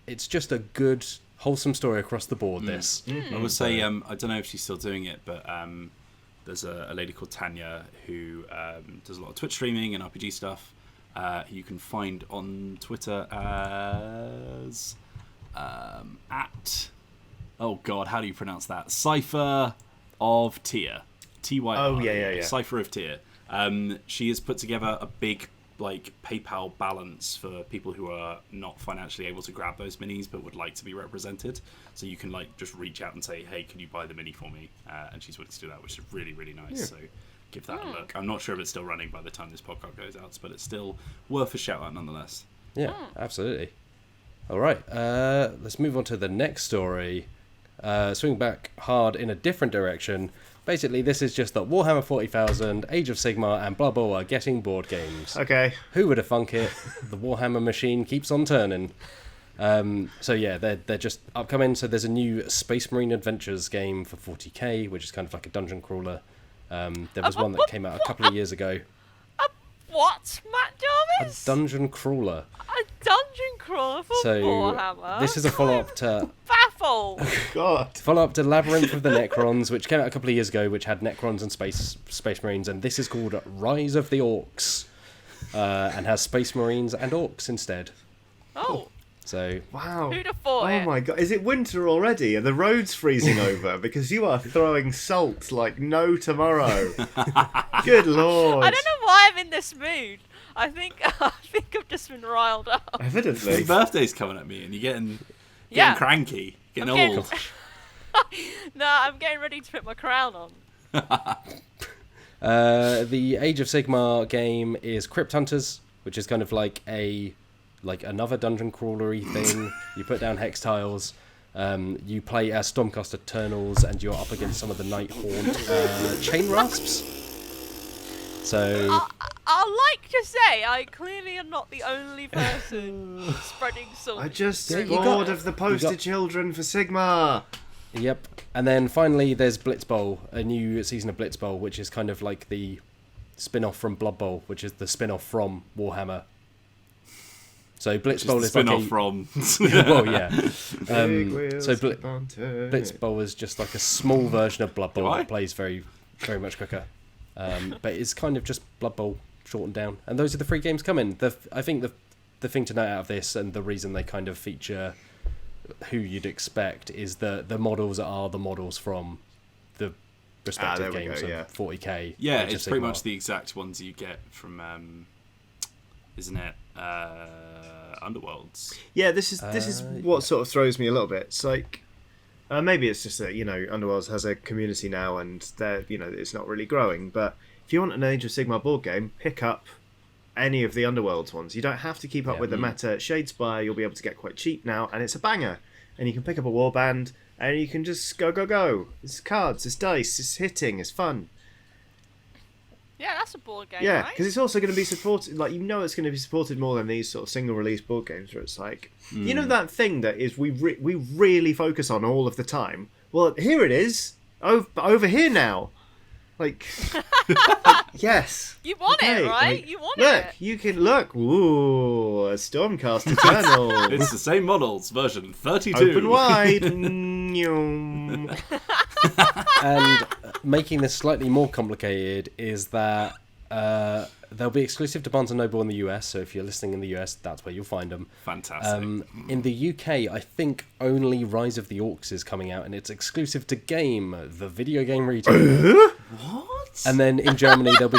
It's just a good, wholesome story across the board. This I would say I don't know if she's still doing it, but there's a lady called Tanya who does a lot of Twitch streaming and RPG stuff. Who you can find on Twitter as at how do you pronounce that? Cipher of Tyr. Tyr. Oh, yeah. Cipher of Tyr. She has put together a big PayPal balance for people who are not financially able to grab those minis but would like to be represented. So you can just reach out and say, hey, can you buy the mini for me? And she's willing to do that, which is really, really nice. Yeah. So give that a look. I'm not sure if it's still running by the time this podcast goes out, but it's still worth a shout out nonetheless. Yeah, absolutely. All right, let's move on to the next story. Swing back hard in a different direction. Basically, this is just that Warhammer 40,000, Age of Sigmar, and Blood Bowl are getting board games. Okay. Who would have thunk it? The Warhammer machine keeps on turning. So yeah, they're just upcoming. So there's a new Space Marine Adventures game for 40k, which is kind of like a dungeon crawler. There was one that came out a couple of years ago. What, Matt A Jarvis? dungeon crawler. A dungeon crawler for So Warhammer? this is a follow-up to Baffled! God. Labyrinth of the Necrons, which came out a couple of years ago, which had Necrons and Space Marines, and this is called Rise of the Orcs, and has Space Marines and Orcs instead. Oh, So Wow. who'd have thought Oh it? my God. Is it winter already? Are the roads freezing over? Because you are throwing salt like no tomorrow. Good Lord. I don't know why I'm in this mood. I think I've just been riled up. Evidently. Your birthday's coming at me and you're getting Yeah. cranky, getting I'm getting- old. No, I'm getting ready to put my crown on. the Age of Sigmar game is Crypt Hunters, which is kind of like another dungeon crawlery thing. You put down hex tiles. You play as Stormcast Eternals, and you're up against some of the Nighthaunt chain rasps. So I'll like to say, I clearly am not the only person spreading salt. I just Yeah, bored of the poster children for Sigma. Yep. And then finally there's Blitz Bowl, a new season of Blitz Bowl, which is kind of like the spin-off from Blood Bowl, which is the spin-off from Warhammer. So Blitz Bowl is like spin-off from. well, yeah. Big wheels So keep on turning. Blitz Bowl is just like a small version of Blood Bowl Why? that plays very, very much quicker. But it's kind of just Blood Bowl shortened down. And those are the 3 games coming. I think the thing to note out of this, and the reason they kind of feature who you'd expect, is that the models are the models from the respective there we games go, of yeah. 40k. Yeah, Age of it's pretty Sigmar. much the exact ones you get from, isn't it? Underworlds. Yeah, this is what sort of throws me a little bit. It's like maybe it's just that Underworlds has a community now and they're it's not really growing. But if you want an Age of Sigmar board game, pick up any of the Underworlds ones. You don't have to keep up with the meta. Shadespire you'll be able to get quite cheap now, and it's a banger. And you can pick up a warband and you can just go. It's cards, it's dice, it's hitting, it's fun. Yeah, that's a board game, Yeah, right? because it's also going to be supported. It's going to be supported more than these sort of single release board games, where it's like, that thing that is we really focus on all of the time. Well, here it is, over here now. Yes. You want Okay, it, right? You want look, it. you can look. Ooh, a Stormcast Eternal. It's the same models, version 32. Open wide. Nyum. And making this slightly more complicated is that they'll be exclusive to Barnes & Noble in the US, so if you're listening in the US, that's where you'll find them. Fantastic. In the UK, I think only Rise of the Orcs is coming out, and it's exclusive to Game, the video game retailer. What? And then in Germany, they'll be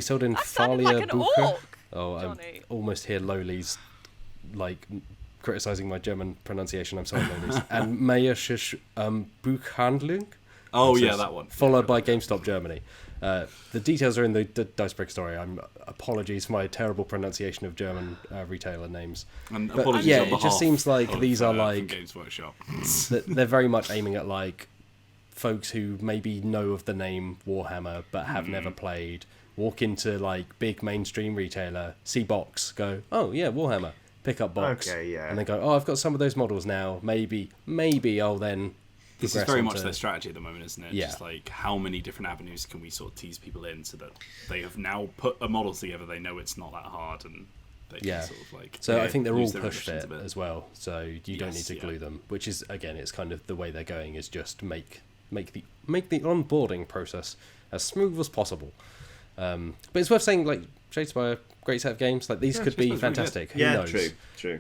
sold in That sounded Thalia like an Bucher. orc, Oh, I Johnny. almost hear Loli's criticizing my German pronunciation. I'm sorry, Loli's. And Meyersche Buchhandlung. Oh It yeah, says, that one. Followed by GameStop Germany. The details are in the Dicebreaker story. Apologies for my terrible pronunciation of German retailer names. And But apologies yeah, on it behalf just seems like of, these are from like Games Workshop. they're very much aiming at like folks who maybe know of the name Warhammer but have never played. Walk into like big mainstream retailer, see box, go, oh yeah, Warhammer, pick up box, Okay, yeah. and then go, oh, I've got some of those models now. Maybe I'll then. This is progress very onto- much their strategy at the moment, isn't it? Yeah. Just like how many different avenues can we sort of tease people in so that they have now put a model together, they know it's not that hard, and they can sort of like. So I think they're all lose their push ambitions fit a bit. as well. So you don't need Yes, to yeah. glue them, which is again, it's kind of the way they're going is just make the onboarding process as smooth as possible. But it's worth saying, like Shadespire, great set of games. Like these could be Shadespire's really fantastic. Who Yeah, knows? true.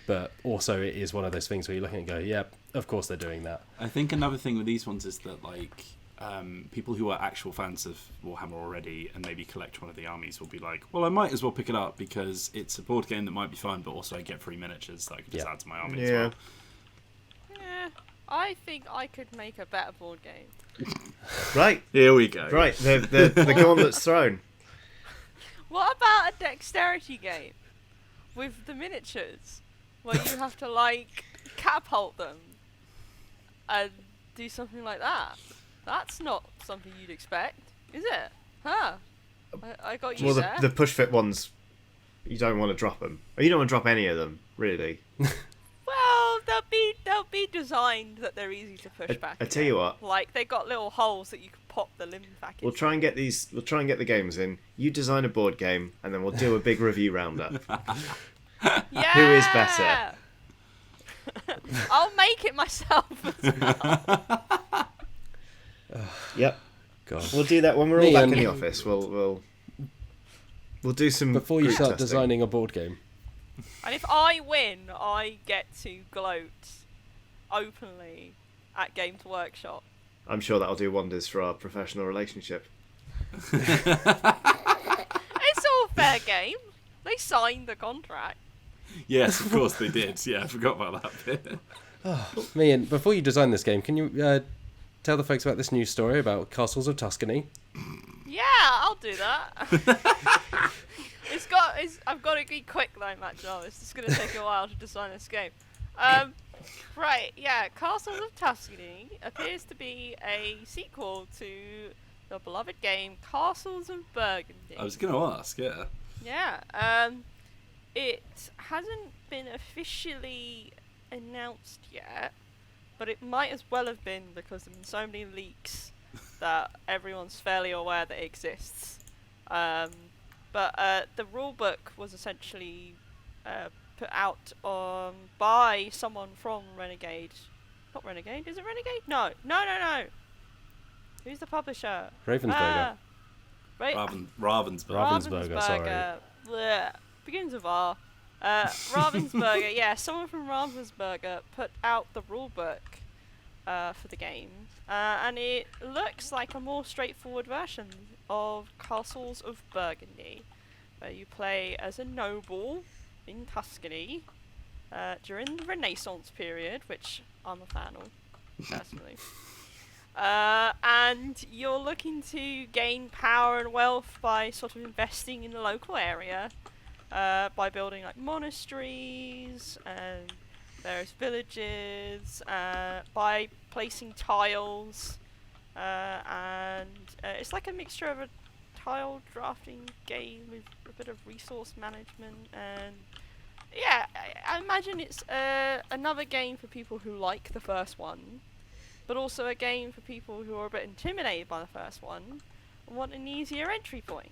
But also, it is one of those things where you're looking and go, yeah, of course they're doing that. I think another thing with these ones is that like people who are actual fans of Warhammer already and maybe collect one of the armies will be like, well, I might as well pick it up because it's a board game that might be fun, but also I get free miniatures that I could just add to my army as Yeah. well. Yeah, I think I could make a better board game. Right, Here we go. right. The gauntlet's thrown. What about a dexterity game with the miniatures, where you have to like catapult them and do something like that? That's not something you'd expect, is it? Huh? I got you Well, there. the push fit ones, you don't want to drop them. Or you don't want to drop any of them, really. Well, they'll be designed that they're easy to push back. I tell you what. Like they got little holes that you can pop the limbs back in. We'll try and get the games in. You design a board game, and then we'll do a big review roundup. Yeah. Who is better? I'll make it myself as well. Yep. God. We'll do that when we're all back in Meehan. the office. We'll do some Before you group start testing. designing a board game, And if I win, I get to gloat openly at Games Workshop. I'm sure that'll do wonders for our professional relationship. It's all fair game. They signed the contract. Yes, of course they did. Yeah, I forgot about that bit. Meehan, before you design this game, can you tell the folks about this news story about Castles of Tuscany? Yeah, I'll do that. I've got to be quick though, Matt Jarvis. It's going to take a while to design this game. Right, yeah, Castles of Tuscany appears to be a sequel to the beloved game Castles of Burgundy. I was going to ask, yeah. Yeah, it hasn't been officially announced yet, but it might as well have been because there have been so many leaks that everyone's fairly aware that it exists. But the rulebook was essentially put out by someone from Renegade. Not Renegade, is it Renegade? No. Who's the publisher? Ravensburger. Right. Ravensburger. Sorry. Blech. Begins with R. Ravensburger, yeah, someone from Ravensburger put out the rulebook for the game, and it looks like a more straightforward version of Castles of Burgundy, where you play as a noble in Tuscany during the Renaissance period, which I'm a fan of, personally. And you're looking to gain power and wealth by sort of investing in the local area, by building like monasteries and various villages, by placing tiles, and it's like a mixture of a tile drafting game with a bit of resource management, and yeah, I imagine it's another game for people who like the first one, but also a game for people who are a bit intimidated by the first one and want an easier entry point.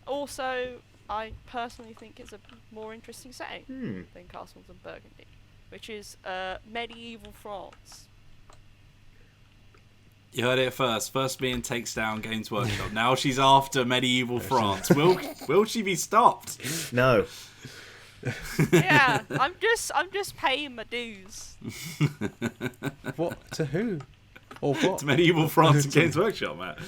Also, I personally think it's a more interesting setting than Castles of Burgundy, which is medieval France. You heard it first. First Meehan takes down Games Workshop. Now she's after medieval France. Will she be stopped? No. Yeah, I'm just paying my dues. What? To who? Or what? To medieval France and Games Workshop, Matt.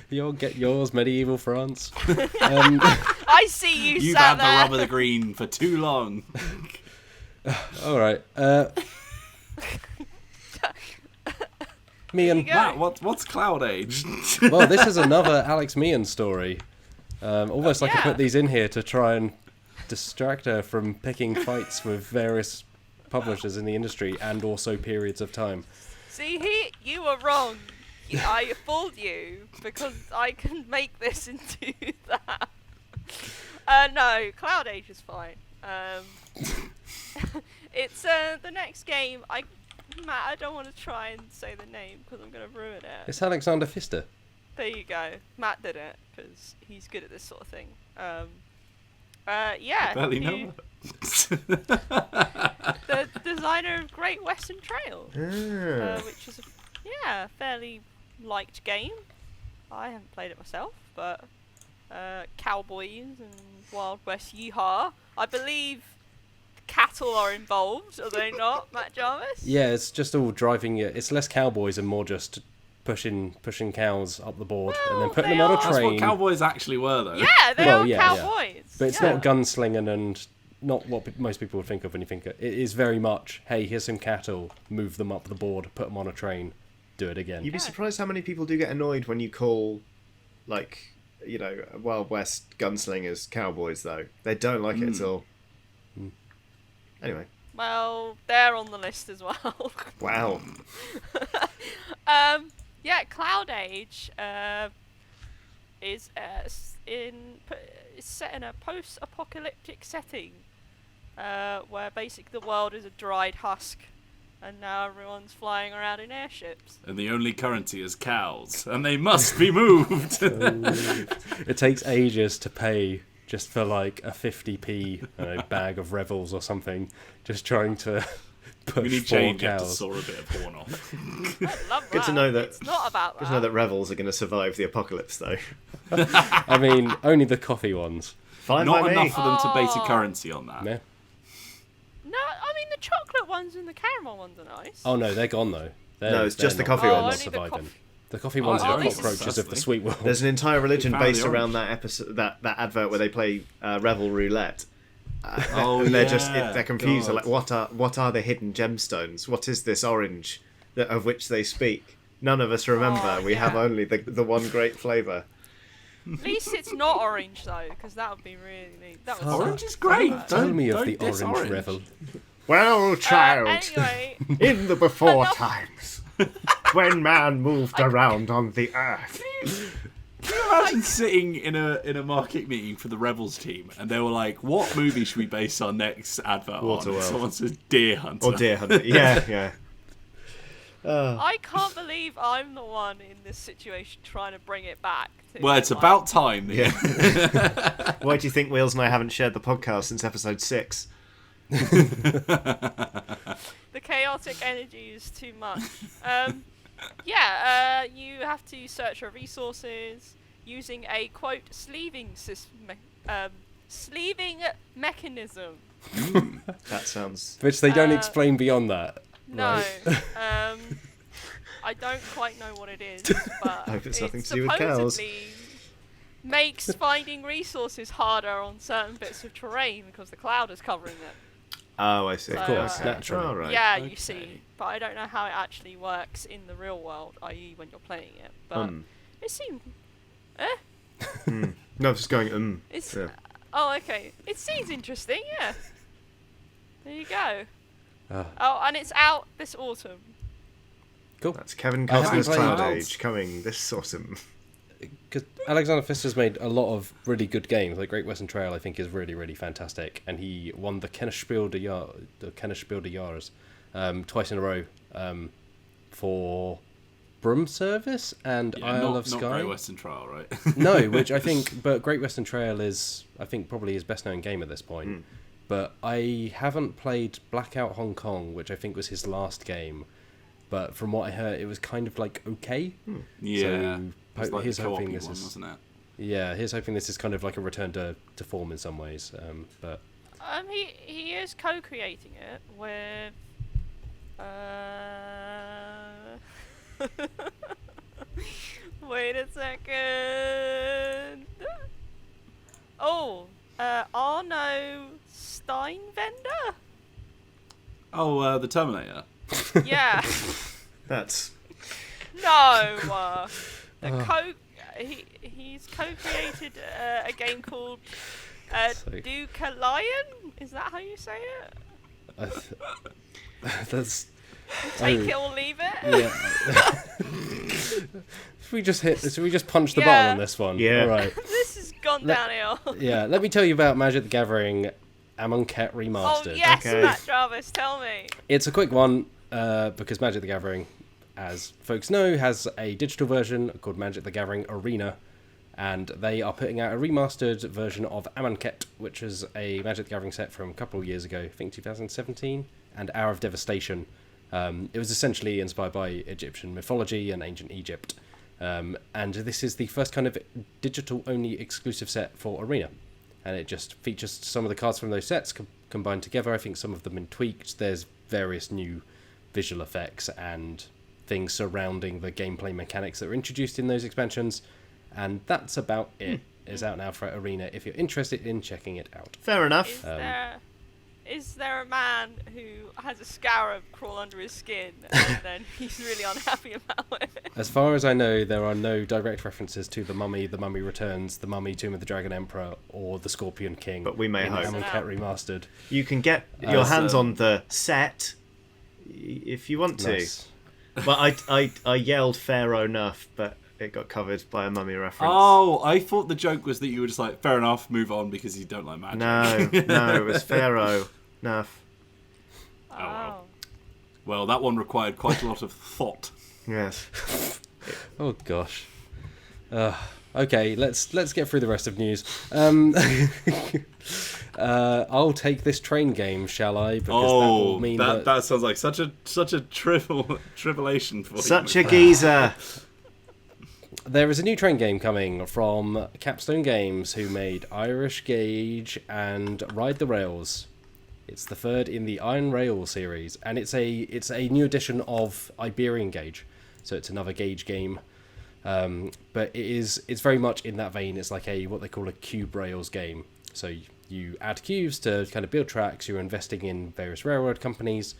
You'll get yours, medieval France. I see you You've sat had the there. rub of the green for too long. All right. Meehan. go. Matt, what's Cloud Age? Well, this is another Alex Meehan story. Almost like I Yeah. put these in here to try and distract her from picking fights with various publishers in the industry and also periods of time. See, you were wrong. I fooled you because I can make this into that. No, Cloud Age is fine. It's the next game. Matt, I don't want to try and say the name because I'm going to ruin it. It's Alexander Pfister. There you go. Matt did it because he's good at this sort of thing. Yeah. Barely know. The designer of Great Western Trail, Ah. which is a fairly liked game. I haven't played it myself, but cowboys and Wild West yeehaw. I believe cattle are involved, are they not, Matt Jarvis? Yeah, it's just all driving it. It's less cowboys and more just pushing cows up the board and then Well, putting they them on a are. That's train. what cowboys actually were, though. Yeah, they Well, are yeah, yeah. cowboys. But it's yeah. not gunslinging and not what most people would think of when you think it. It is very much, hey, here's some cattle, move them up the board, put them on a train, do it again. You'd be surprised how many people do get annoyed when you call, like, Wild West gunslingers cowboys, though. They don't like it at all. Anyway. Well, they're on the list as well. Wow. Yeah, Cloud Age is set in a post-apocalyptic setting where basically the world is a dried husk, and now everyone's flying around in airships. And the only currency is cows, and they must be moved. It takes ages to pay just for like a 50p bag of Revels or something, just trying to push We need 4 change. You have to cows. saw a bit of porn off. I love Good to know that- It's not about Good that. to know that Revels are going to survive the apocalypse, though. I mean, only the coffee ones. Fine Not by enough me. for them to base a Oh. currency on that. Yeah. No, I mean the chocolate ones and the caramel ones are nice. Oh no, they're gone though. No, it's just the coffee they're ones. not Only the surviving. coffee- The coffee ones Oh, are the this is cockroaches of the disgusting. sweet world. There's an entire religion Found the based around orange. that episode, that advert where they play Revel Roulette. Oh, And they're yeah. they're confused. They're God. like, what are the hidden gemstones? What is this orange of which they speak? None of us remember. Oh, we have yeah. only the one great flavour. At least it's not orange though, because that would be really neat. That was Orange is great. Tell Don't- me of don't the diss orange revel. Well, child, Anyway, in the before Enough. times, when man moved around on the earth. Can you imagine sitting in a market meeting for the Rebels team, and they were like, "What movie should we base our next advert on?" Waterworld. And someone says Deer Hunter. Or Deer Hunter. Yeah, yeah. I can't believe I'm the one in this situation trying to bring it back. To, Well, it's like, about time. That Yeah. Why do you think Wheels and I haven't shared the podcast since episode 6? the chaotic energy is too much. You have to search for resources using a quote sleeving sleeving mechanism. That sounds... Which they don't Uh, explain beyond that. No, Right. I don't quite know what it is, but I hope it's nothing it to do with cows. supposedly makes finding resources harder on certain bits of terrain because the cloud is covering it. Oh, I see. Of course, Okay. naturally. All right. Yeah, Okay. you see, but I don't know how it actually works in the real world, i.e. when you're playing it. But it seemed... No, just going, It's... Yeah. Oh, okay. It seems interesting, yeah. There you go. Ah. Oh, and it's out this autumn. Cool. That's Kevin I haven't Costner's played Cloud Clouds. Age coming this autumn. Because Alexander Pfister's made a lot of really good games. Like Great Western Trail, I think, is really, really fantastic. And he won the Kennerspiel des Jahres twice in a row for Broom Service and Yeah, Isle not, of not Skye. Great Western Trail, right? No, which I think, but Great Western Trail is, I think, probably his best known game at this point. But I haven't played Blackout Hong Kong, which I think was his last game. But from what I heard, it was kind of like okay. Yeah. So, It was like here's the hoping co-op this one, is, wasn't it? yeah, here's hoping this is kind of like a return to form in some ways. But He is co-creating it with wait a second. Oh, Arno Steinvender? Oh, the Terminator. Yeah. That's No. He's co-created a game called Dicebreaker. Is that how you say it? That's. Take it or leave it. Yeah. Should we just punch the button on this one? Yeah. All right. This has gone downhill. Yeah. Let me tell you about Magic the Gathering Amonkhet Remastered. Oh yes, Okay. Matt Jarvis, tell me. It's a quick one because Magic the Gathering, as folks know, has a digital version called Magic the Gathering Arena, and they are putting out a remastered version of Amonkhet, which is a Magic the Gathering set from a couple of years ago, I think 2017, and Hour of Devastation. It was essentially inspired by Egyptian mythology and ancient Egypt, and this is the first kind of digital-only exclusive set for Arena, and it just features some of the cards from those sets combined together. I think some of them been tweaked. There's various new visual effects and things surrounding the gameplay mechanics that were introduced in those expansions, and that's about it. It's out now for Arena if you're interested in checking it out. Fair enough. Is there a man who has a scarab crawl under his skin and then he's really unhappy about it? As far as I know, there are no direct references to The Mummy, The Mummy Returns, The Mummy, Tomb of the Dragon Emperor, or The Scorpion King. But we may in hope. Amonkhet Remastered. You can get your hands on the set if you want to. Nice. But I yelled fair enough, but it got covered by a Mummy reference. Oh, I thought the joke was that you were just like, fair enough, move on because you don't like magic. No, it was Pharaoh enough. Oh. Well, that one required quite a lot of thought. Yes. Oh gosh. Okay, let's get through the rest of news. I'll take this train game, shall I? Because that will mean that sounds like such a tribulation for you. Such a geezer. There is a new train game coming from Capstone Games, who made Irish Gauge and Ride the Rails. It's the third in the Iron Rail series, and it's a new edition of Iberian Gauge, so it's another Gauge game. But it's very much in that vein. It's like what they call a cube rails game. So you add cubes to kind of build tracks. You're investing in various railroad companies.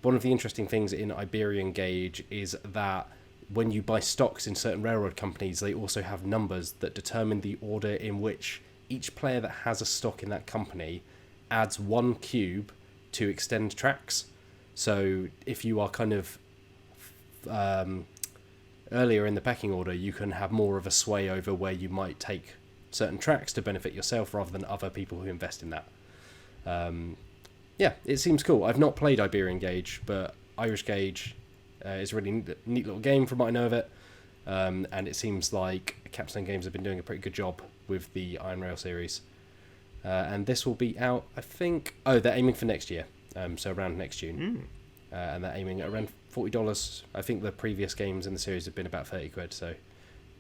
One of the interesting things in Iberian Gauge is that when you buy stocks in certain railroad companies, they also have numbers that determine the order in which each player that has a stock in that company adds one cube to extend tracks. So if you are kind of earlier in the pecking order, you can have more of a sway over where you might take certain tracks to benefit yourself rather than other people who invest in that. Yeah, it seems cool. I've not played Iberian Gauge, but Irish Gauge is a really neat little game from what I know of it. And it seems like Capstone Games have been doing a pretty good job with the Iron Rail series. And this will be out, I think... Oh, they're aiming for next year, so around next June. And they're aiming at around $40. I think the previous games in the series have been about 30 quid, so it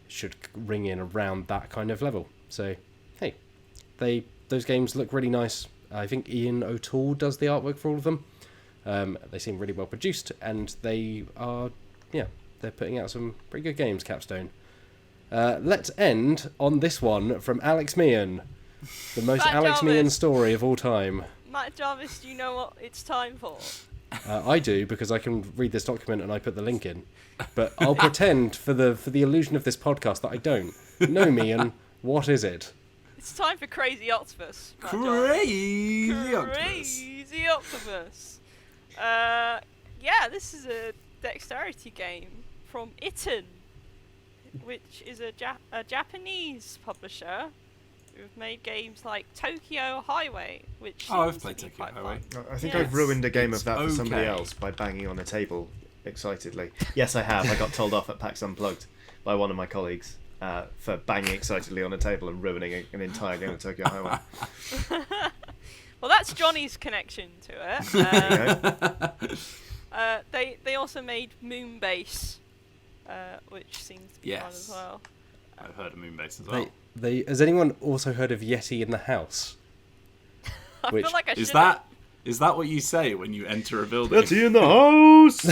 should ring in around that kind of level. So, hey, those games look really nice. I think Ian O'Toole does the artwork for all of them. They seem really well produced, and they're putting out some pretty good games, Capstone. Let's end on this one from Alex Meehan. The most Matt Alex Jarvis. Meehan story of all time. Matt Jarvis, do you know what it's time for? I do, because I can read this document and I put the link in. But I'll pretend for the illusion of this podcast that I don't. No, Meehan, what is it? It's time for Crazy Octopus. Matt Jarvis. Crazy Octopus. Crazy Octopus. Yeah, this is a dexterity game from Itten, which is a Japanese publisher who've made games like Tokyo Highway, which I've seems played to be Tokyo quite Highway. fun. I think Yes. I've ruined a game of It's that for somebody okay. else by banging on a table excitedly. Yes, I have. I got told off at PAX Unplugged by one of my colleagues for banging excitedly on a table and ruining an entire game of Tokyo Highway. Well, that's Johnny's connection to it. There you go. They also made Moonbase, which seems to be fun as Yes. well. I've heard of Moonbase as well. Has anyone also heard of Yeti in the House? I Which- feel like I Is should. that what you say when you enter a building? Yeti in the house!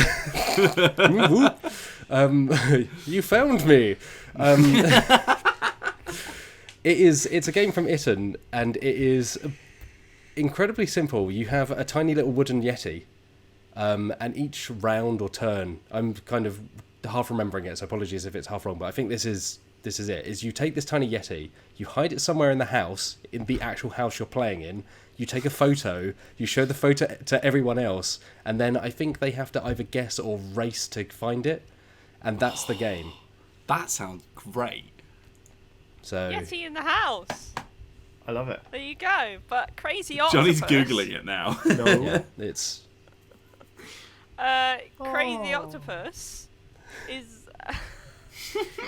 You found me. It's a game from Itten, and it is incredibly simple. You have a tiny little wooden Yeti, and each round or turn, I'm kind of half remembering it, so apologies if it's half wrong, but I think this is it. Is you take this tiny Yeti, you hide it somewhere in the house, in the actual house you're playing in. You take a photo, you show the photo to everyone else, and then I think they have to either guess or race to find it, and that's the game. That sounds great. So Yeti in the house. I love it. There you go. But crazy octopus. Johnny's googling it now. No. yeah, it's Crazy Octopus is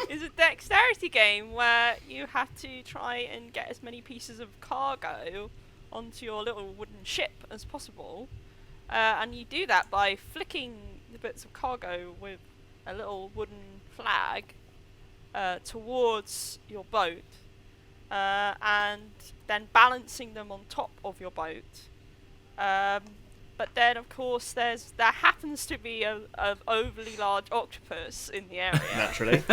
is a dexterity game where you have to try and get as many pieces of cargo onto your little wooden ship as possible, and you do that by flicking the bits of cargo with a little wooden flag towards your boat, and then balancing them on top of your boat. But then, of course, there happens to be a overly large octopus in the area. Naturally.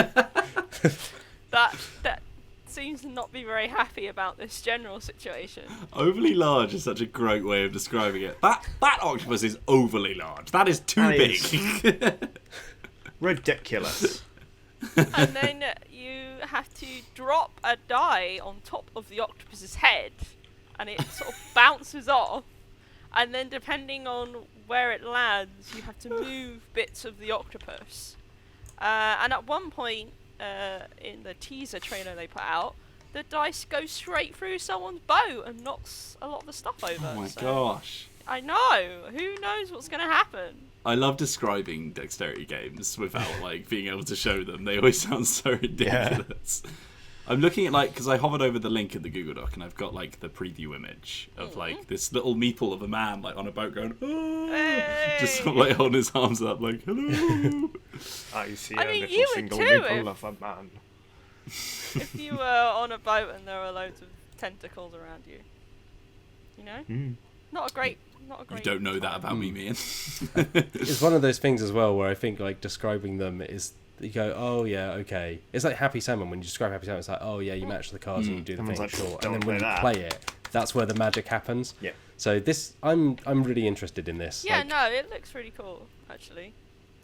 that seems to not be very happy about this general situation. Overly large is such a great way of describing it. That octopus is overly large. That is too That big. is ridiculous. And then you have to drop a die on top of the octopus's head, and it sort of bounces off. And then, depending on where it lands, you have to move bits of the octopus. And at one point, in the teaser trailer they put out, the dice go straight through someone's boat and knocks a lot of the stuff over. Oh my So, gosh. I know. Who knows what's going to happen? I love describing dexterity games without being able to show them. They always sound so ridiculous. I'm looking at because I hovered over the link in the Google Doc and I've got the preview image of this little meeple of a man on a boat going, oh, Hey! just holding his arms up hello. I see I a mean, little you would single too nipple if- of a man. If you were on a boat and there were loads of tentacles around you. You know? Not a great... You don't know that about me, Meehan. it's one of those things as well where I think describing them is you go, oh yeah, okay. It's like Happy Salmon. When you describe Happy Salmon, it's like, oh yeah, you match the cards and you do the Everyone's thing like, short, "Don't and then when play you that." play it, that's where the magic happens. Yeah. So this, I'm really interested in this. Yeah, no, it looks really cool, actually.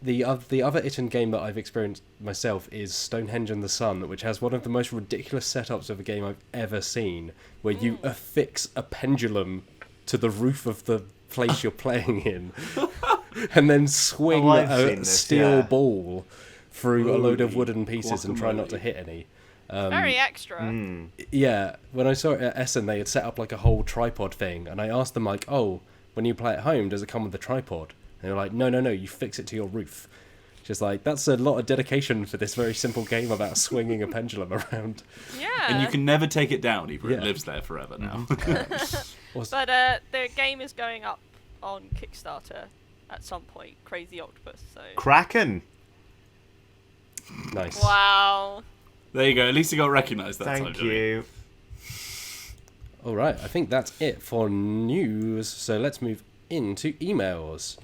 The other Itten game that I've experienced myself is Stonehenge and the Sun, which has one of the most ridiculous setups of a game I've ever seen, where you affix a pendulum to the roof of the place you're playing in, and then swing I've seen a this, steel yeah. ball through a load of Holy wooden pieces and try not to guacamole. hit any. Very extra. Yeah, when I saw it at Essen, they had set up a whole tripod thing, and I asked them oh, when you play at home, does it come with the tripod? And they're like, no, you fix it to your roof. Just that's a lot of dedication for this very simple game about swinging a pendulum around. Yeah. And you can never take it down either. It Yeah. lives there forever now. But the game is going up on Kickstarter at some point. Crazy Octopus. So. Kraken. Nice. Wow. There you go. At least you got recognised that time. Thank Johnny. you. All right, I think that's it for news. So let's move into emails.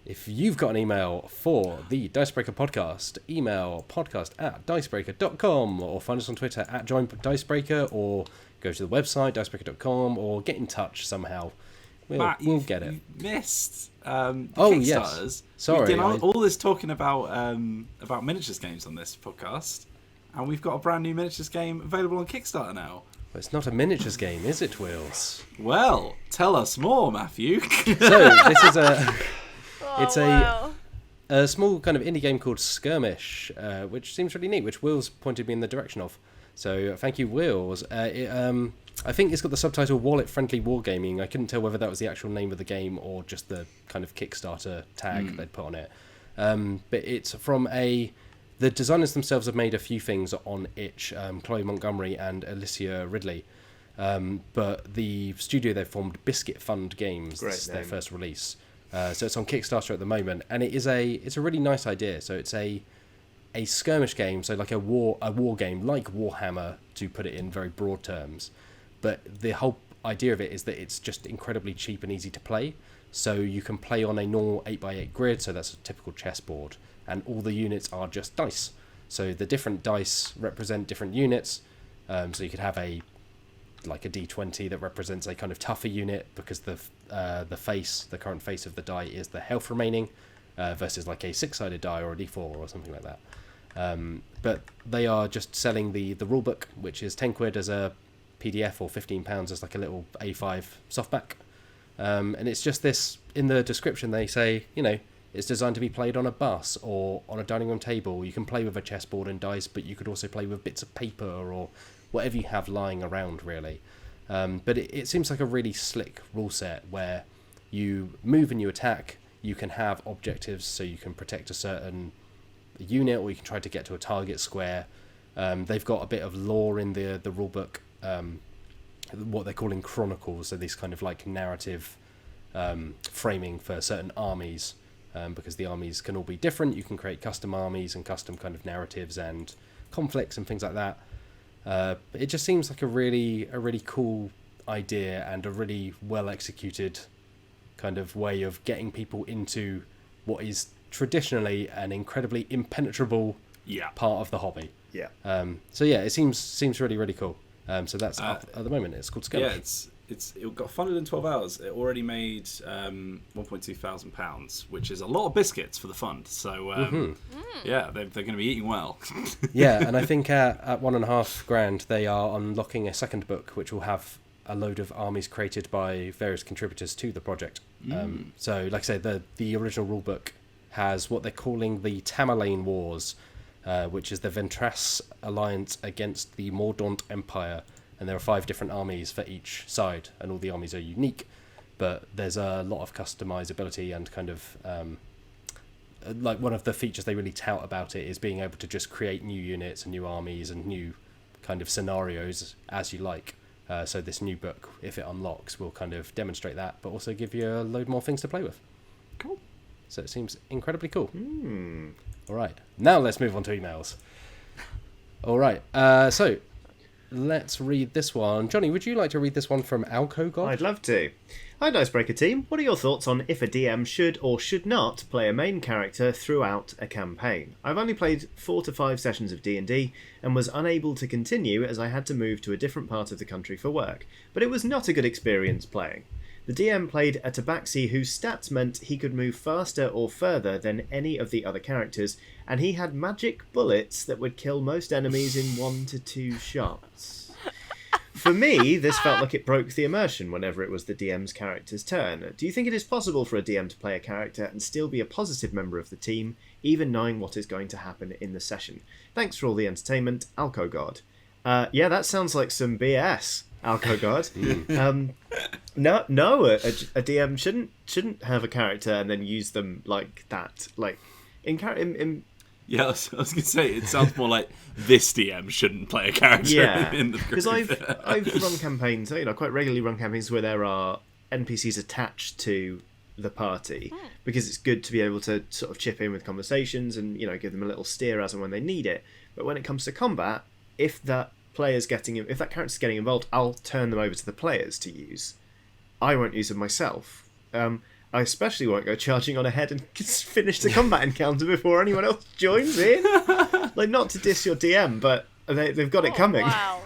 If you've got an email for the Dicebreaker podcast, email podcast@dicebreaker.com, or find us on Twitter @joindicebreaker, or go to the website dicebreaker.com, or get in touch somehow. Matt, You'll get it. You missed the Oh, Kickstarters. yes. Sorry, We did I- all this talking about miniatures games on this podcast, and we've got a brand new miniatures game available on Kickstarter now. But it's not a miniatures game, is it, Wills? Well, tell us more, Matthew. So this is It's wow. a small kind of indie game called Skirmish, which seems really neat, which Will's pointed me in the direction of. So thank you, Wills. I think it's got the subtitle Wallet-Friendly Wargaming. I couldn't tell whether that was the actual name of the game or just the kind of Kickstarter tag they'd put on it. But it's from the designers themselves have made a few things on itch, Chloe Montgomery and Alicia Ridley. But the studio they've formed, Biscuit Fund Games, Great this is their name. first release. So it's on Kickstarter at the moment, and it's a really nice idea. So it's a skirmish game, so like a war game, like Warhammer, to put it in very broad terms. But the whole idea of it is that it's just incredibly cheap and easy to play. So you can play on a normal 8x8 grid, so that's a typical chessboard, and all the units are just dice. So the different dice represent different units. So you could have a D20 that represents a kind of tougher unit because the current face of the die is the health remaining. versus like a 6-sided die or a D4 or something like that. But they are just selling the rulebook, which is 10 quid as a PDF or £15 as like a little A5 softback. And it's just this, in the description they say, it's designed to be played on a bus or on a dining room table. You can play with a chessboard and dice, but you could also play with bits of paper or whatever you have lying around, really. But it seems like a really slick rule set where you move and you attack. You can have objectives, so you can protect a certain unit, or you can try to get to a target square. They've got a bit of lore in the rulebook, what they're calling chronicles, so this kind of like narrative framing for certain armies, because the armies can all be different. You can create custom armies and custom kind of narratives and conflicts and things like that. It just seems like a really cool idea and a really well executed kind of way of getting people into what is traditionally an incredibly impenetrable part of the hobby. Yeah. So yeah, it seems really, really cool. So that's up at the moment. It's called Skirmish. Yeah, it got funded in 12 hours. It already made £1,200, which is a lot of biscuits for the fund. So yeah, they're going to be eating well. Yeah, and I think at $1,500 they are unlocking a second book, which will have a load of armies created by various contributors to the project. So, like I said, the original rulebook has what they're calling the Tamerlane Wars, which is the Ventras alliance against the Mordaunt Empire, and there are 5 different armies for each side, and all the armies are unique, but there's a lot of customizability and kind of like one of the features they really tout about it is being able to just create new units and new armies and new kind of scenarios as you like. So this new book, if it unlocks, will kind of demonstrate that, but also give you a load more things to play with. Cool. So it seems incredibly cool. All right, now let's move on to emails. All right, so let's read this one. Johnny, would you like to read this one from AlcoGod? I'd love to. Hi Dicebreaker team, what are your thoughts on if a DM should or should not play a main character throughout a campaign? I've only played 4 to 5 sessions of D&D and was unable to continue as I had to move to a different part of the country for work, but it was not a good experience playing. The DM played a tabaxi whose stats meant he could move faster or further than any of the other characters, and he had magic bullets that would kill most enemies in 1 to 2 shots. For me, this felt like it broke the immersion whenever it was the DM's character's turn. Do you think it is possible for a DM to play a character and still be a positive member of the team, even knowing what is going to happen in the session? Thanks for all the entertainment, AlcoGod. Yeah, that sounds like some BS, AlcoGod. No, a DM shouldn't have a character and then use them like that. Like in Yeah, I was going to say, it sounds more like this DM shouldn't play a character in the group. Because I've run campaigns, quite regularly run campaigns where there are NPCs attached to the party, because it's good to be able to sort of chip in with conversations and, give them a little steer as and when they need it. But when it comes to combat, if that character's getting involved, I'll turn them over to the players to use. I won't use them myself. I especially won't go charging on ahead and finish the combat encounter before anyone else joins in. Like, not to diss your DM, but they've got it coming. Wow.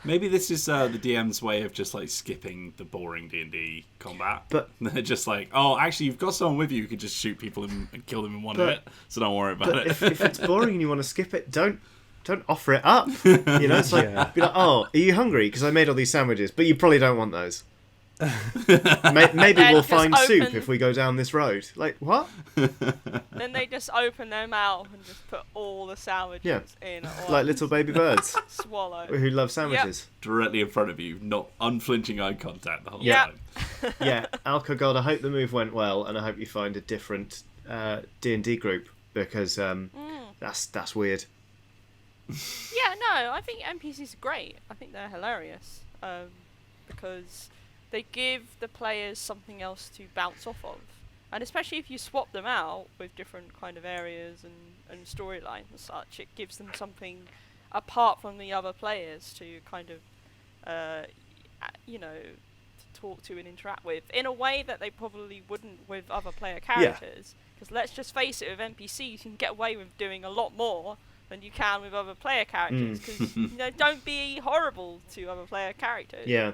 Maybe this is the DM's way of just like skipping the boring D&D combat. But they're just like, oh, actually, you've got someone with you who can just shoot people and kill them in one hit, so don't worry about it. If it's boring and you want to skip it, don't offer it up. It's like, be like, oh, are you hungry? Because I made all these sandwiches, but you probably don't want those. Maybe we'll find soup if we go down this road. Like, what? Then they just open their mouth and just put all the sandwiches in at once. Like little baby birds Swallow. who love sandwiches. Directly in front of you, not unflinching eye contact the whole Yep. time. Yeah, AlcoGod, I hope the move went well, and I hope you find a different D&D group, because that's weird. Yeah, no, I think NPCs are great. I think they're hilarious, because they give the players something else to bounce off of. And especially if you swap them out with different kind of areas and storylines and such, it gives them something apart from the other players to kind of, to talk to and interact with in a way that they probably wouldn't with other player characters. Because let's just face it, with NPCs, you can get away with doing a lot more than you can with other player characters. Because, don't be horrible to other player characters. Yeah.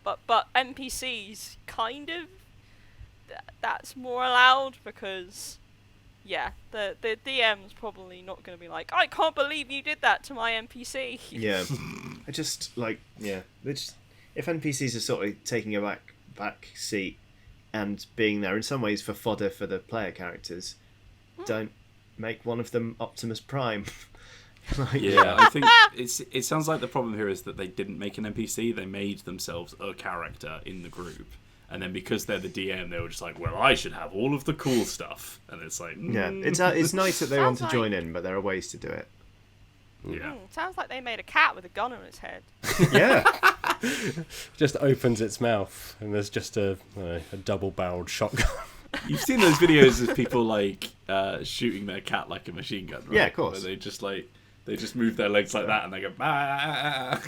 But NPCs kind of that's more allowed because, yeah, the DM's probably not going to be like, I can't believe you did that to my NPC. Yeah, I just if NPCs are sort of taking a back seat and being there in some ways for fodder for the player characters, don't make one of them Optimus Prime. Yeah, I think it sounds like the problem here is that they didn't make an NPC, they made themselves a character in the group. And then because they're the DM, they were just like, well, I should have all of the cool stuff. And it's like... Yeah, it's nice that they want to Sounds join in, but there are ways to do it. Yeah. Sounds like they made a cat with a gun on its head. Yeah. Just opens its mouth and there's just a double-barreled shotgun. You've seen those videos of people like shooting their cat like a machine gun, right? Yeah, of course. Where they just move their legs like that and they go, bah!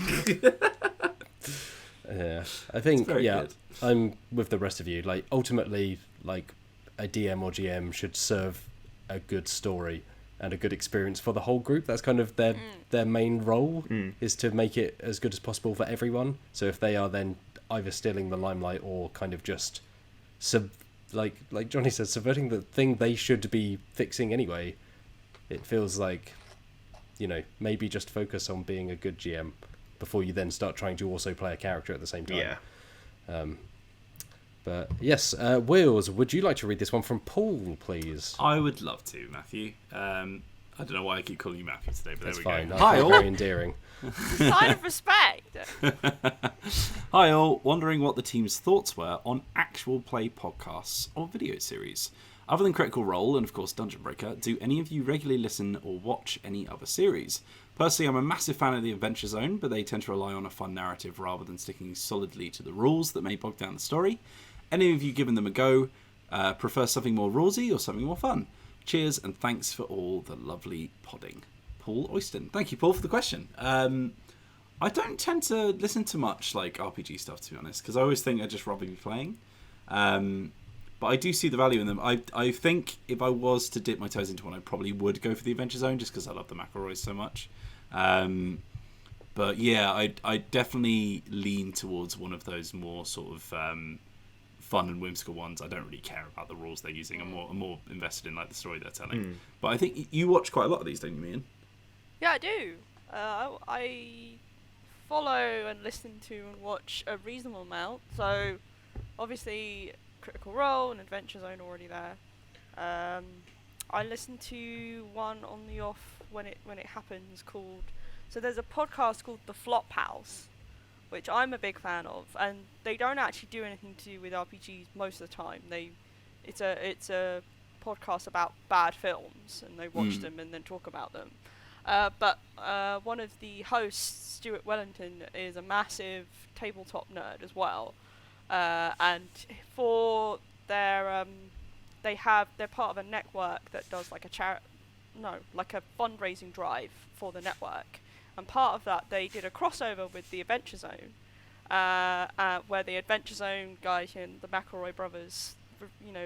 Yeah, I think good. I'm with the rest of you. Like ultimately, like a DM or GM should serve a good story and a good experience for the whole group. That's kind of their main role is to make it as good as possible for everyone. So if they are then either stealing the limelight or kind of just like Johnny said, subverting the thing they should be fixing anyway, it feels like, maybe just focus on being a good GM before you then start trying to also play a character at the same time. Yeah. But yes, Wheels, would you like to read this one from Paul, please? I would love to, Matthew. I don't know why I keep calling you Matthew today, but That's there we fine. go. I Hi, feel all. very endearing. Sign of respect. Hi, all. Wondering what the team's thoughts were on actual play podcasts or video series. Other than Critical Role and, of course, Dungeon Breaker, do any of you regularly listen or watch any other series? Personally, I'm a massive fan of the Adventure Zone, but they tend to rely on a fun narrative rather than sticking solidly to the rules that may bog down the story. Any of you given them a go, prefer something more rulesy or something more fun? Cheers, and thanks for all the lovely podding. Paul Oyston. Thank you, Paul, for the question. I don't tend to listen to much like RPG stuff, to be honest, because I always think I'd just rather be playing. But I do see the value in them. I think if I was to dip my toes into one, I probably would go for the Adventure Zone, just because I love the McElroys so much. But yeah, I definitely lean towards one of those more sort of fun and whimsical ones. I don't really care about the rules they're using. I'm more invested in like the story they're telling. But I think you watch quite a lot of these, don't you, Meehan? Yeah, I do. I follow and listen to and watch a reasonable amount. So, obviously, Critical Role and Adventure Zone already there. I listen to one on the off when it happens called. So there's a podcast called The Flop House, which I'm a big fan of, and they don't actually do anything to do with RPGs most of the time. It's a podcast about bad films, and they watch them and then talk about them. But one of the hosts, Stuart Wellington, is a massive tabletop nerd as well, and for their they're part of a network that does like a fundraising drive for the network. And part of that, they did a crossover with the Adventure Zone, where the Adventure Zone guys and the McElroy brothers,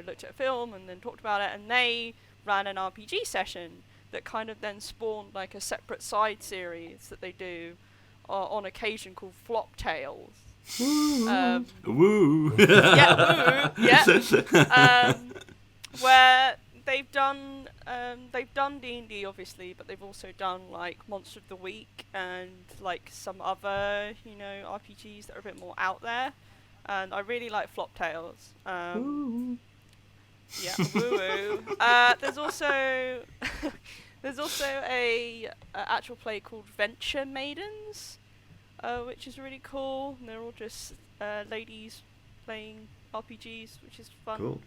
looked at a film and then talked about it, and they ran an RPG session that kind of then spawned like a separate side series that they do on occasion called Flop Tales. Woo! Yeah, woo! Yeah. Where they've done D&D obviously, but they've also done like Monster of the Week and like some other RPGs that are a bit more out there, and I really like Flop Tales. Woo. Yeah, woo woo. There's also a actual play called Venture Maidens, which is really cool. And they're all just ladies playing RPGs, which is fun. Cool.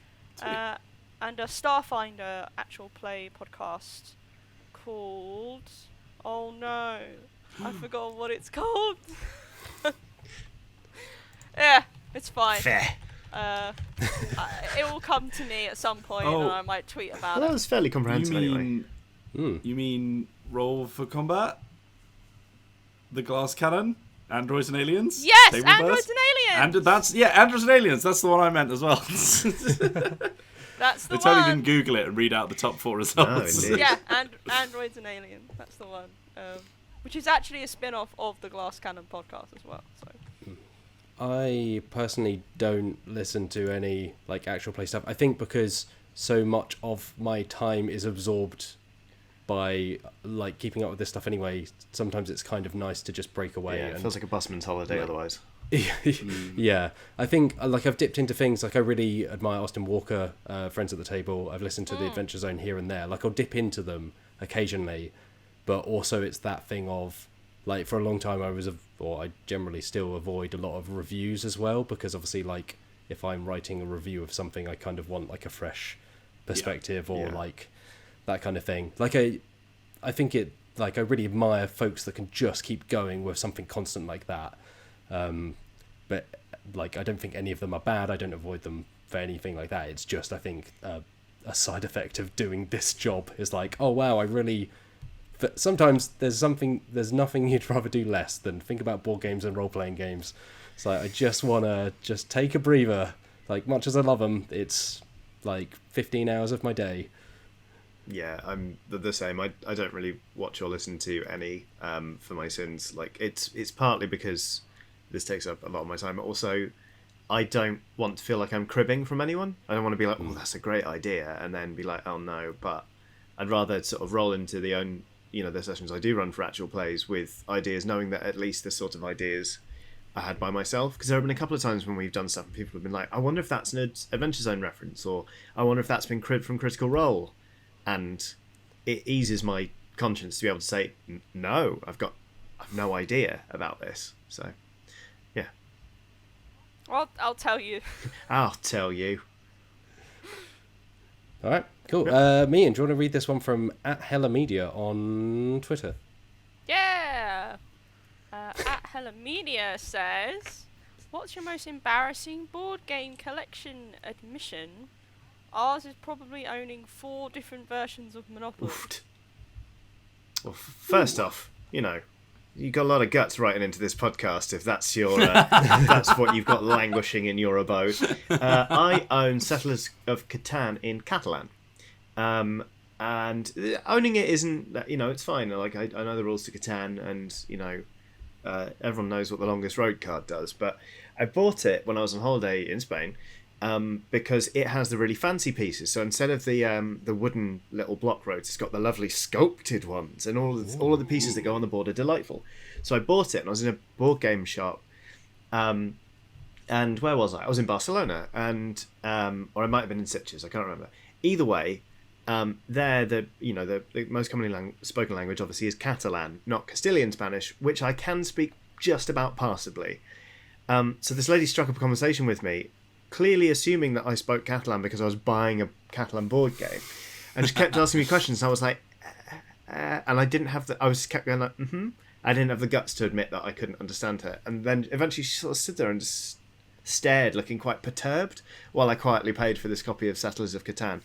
And a Starfinder actual play podcast called... Oh no, I forgot what it's called. Yeah, it's fine. Fair. It will come to me at some point, and I might tweet about Well, that it. was fairly comprehensive anyway. You mean Roll for Combat? The Glass Cannon? Androids and Aliens? Yes, Table Androids Burst? and Aliens! Androids and Aliens, that's the one I meant as well. That's the I totally one! didn't Google it and read out the top 4 results. indeed. Yeah, Androids and Aliens, that's the one. Which is actually a spin-off of the Glass Cannon podcast as well. So I personally don't listen to any like actual play stuff. I think because so much of my time is absorbed by like keeping up with this stuff anyway. Sometimes it's kind of nice to just break away. Yeah, it feels like a busman's holiday otherwise. Yeah, I think like I've dipped into things like I really admire Austin Walker, Friends at the Table. I've listened to the Adventure Zone here and there. Like I'll dip into them occasionally, but also it's that thing of like for a long time I generally still avoid a lot of reviews as well, because obviously like if I'm writing a review of something I kind of want like a fresh perspective or like that kind of thing. Like I think it like I really admire folks that can just keep going with something constant like that. But like I don't think any of them are bad. I don't avoid them for anything like that. It's just I think a side effect of doing this job is like, oh wow, I really. But sometimes there's nothing you'd rather do less than think about board games and role playing games. It's like I just want to just take a breather. Like much as I love them, it's like 15 hours of my day. Yeah, I'm the same. I don't really watch or listen to any for my sins. Like it's partly because this takes up a lot of my time, but also I don't want to feel like I'm cribbing from anyone. I don't want to be like, oh, that's a great idea, and then be like, oh no. But I'd rather sort of roll into the sessions I do run for actual plays with ideas, knowing that at least the sort of ideas I had by myself. Because there have been a couple of times when we've done stuff and people have been like, I wonder if that's an Adventure Zone reference, or I wonder if that's been cribbed from Critical Role. And it eases my conscience to be able to say, no, I've no idea about this. So, yeah. Well, I'll tell you. I'll tell you. All right, cool. Meehan, do you want to read this one from @HellaMedia on Twitter? Yeah. @HellaMedia says, "What's your most embarrassing board game collection admission? Ours is probably owning 4 different versions of Monopoly." Well, first off, you got a lot of guts writing into this podcast if that's your that's what you've got languishing in your abode. I own Settlers of Catan in Catalan, and owning it isn't it's fine. Like I know the rules to Catan, and everyone knows what the longest road card does. But I bought it when I was on holiday in Spain. Because it has the really fancy pieces. So instead of the wooden little block roads, it's got the lovely sculpted ones, and all of the pieces that go on the board are delightful. So I bought it, and I was in a board game shop. And where was I? I was in Barcelona, and or I might have been in Sitges. I can't remember. Either way, there the most commonly spoken language obviously is Catalan, not Castilian Spanish, which I can speak just about passably. So this lady struck up a conversation with me, clearly assuming that I spoke Catalan because I was buying a Catalan board game, and she kept asking me questions. And I was like, and I didn't have I was kept going like, I didn't have the guts to admit that I couldn't understand her. And then eventually she sort of stood there and just stared, looking quite perturbed, while I quietly paid for this copy of Settlers of Catan.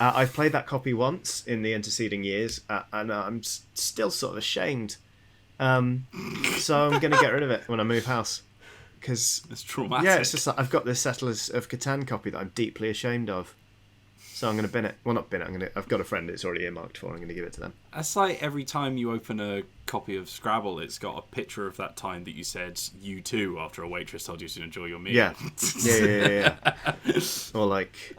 I've played that copy once in the interceding years, and I'm still sort of ashamed. So I'm going to get rid of it when I move house. Because it's traumatic. Yeah, it's just like I've got this Settlers of Catan copy that I'm deeply ashamed of. So I'm going to bin it. Well, not bin it. I've got a friend it's already earmarked for. I'm going to give it to them. That's like every time you open a copy of Scrabble, it's got a picture of that time that you said "you too" after a waitress told you to enjoy your meal. Yeah. Or like,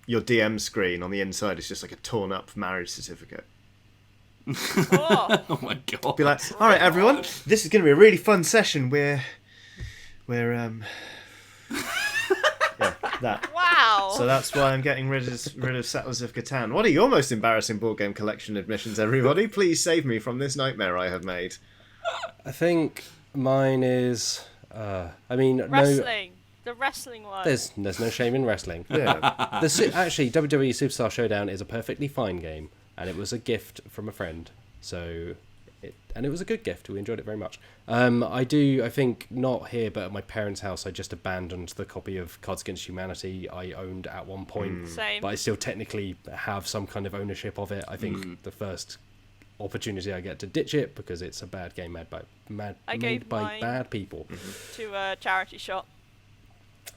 your DM screen on the inside is just like a torn up marriage certificate. Oh my god! Be like, all right, everyone, this is going to be a really fun session. We're yeah, that. wow! So that's why I'm getting rid of Settlers of Catan. What are your most embarrassing board game collection admissions, everybody? Please save me from this nightmare I have made. I think mine is. Wrestling. The wrestling one. There's no shame in wrestling. Yeah. Actually, WWE Superstar Showdown is a perfectly fine game. And it was a gift from a friend, and it was a good gift. We enjoyed it very much. I think not here, but at my parents' house, I just abandoned the copy of Cards Against Humanity I owned at one point. Same. But I still technically have some kind of ownership of it. I think the first opportunity I get to ditch it because it's a bad game made by bad people. To a charity shop.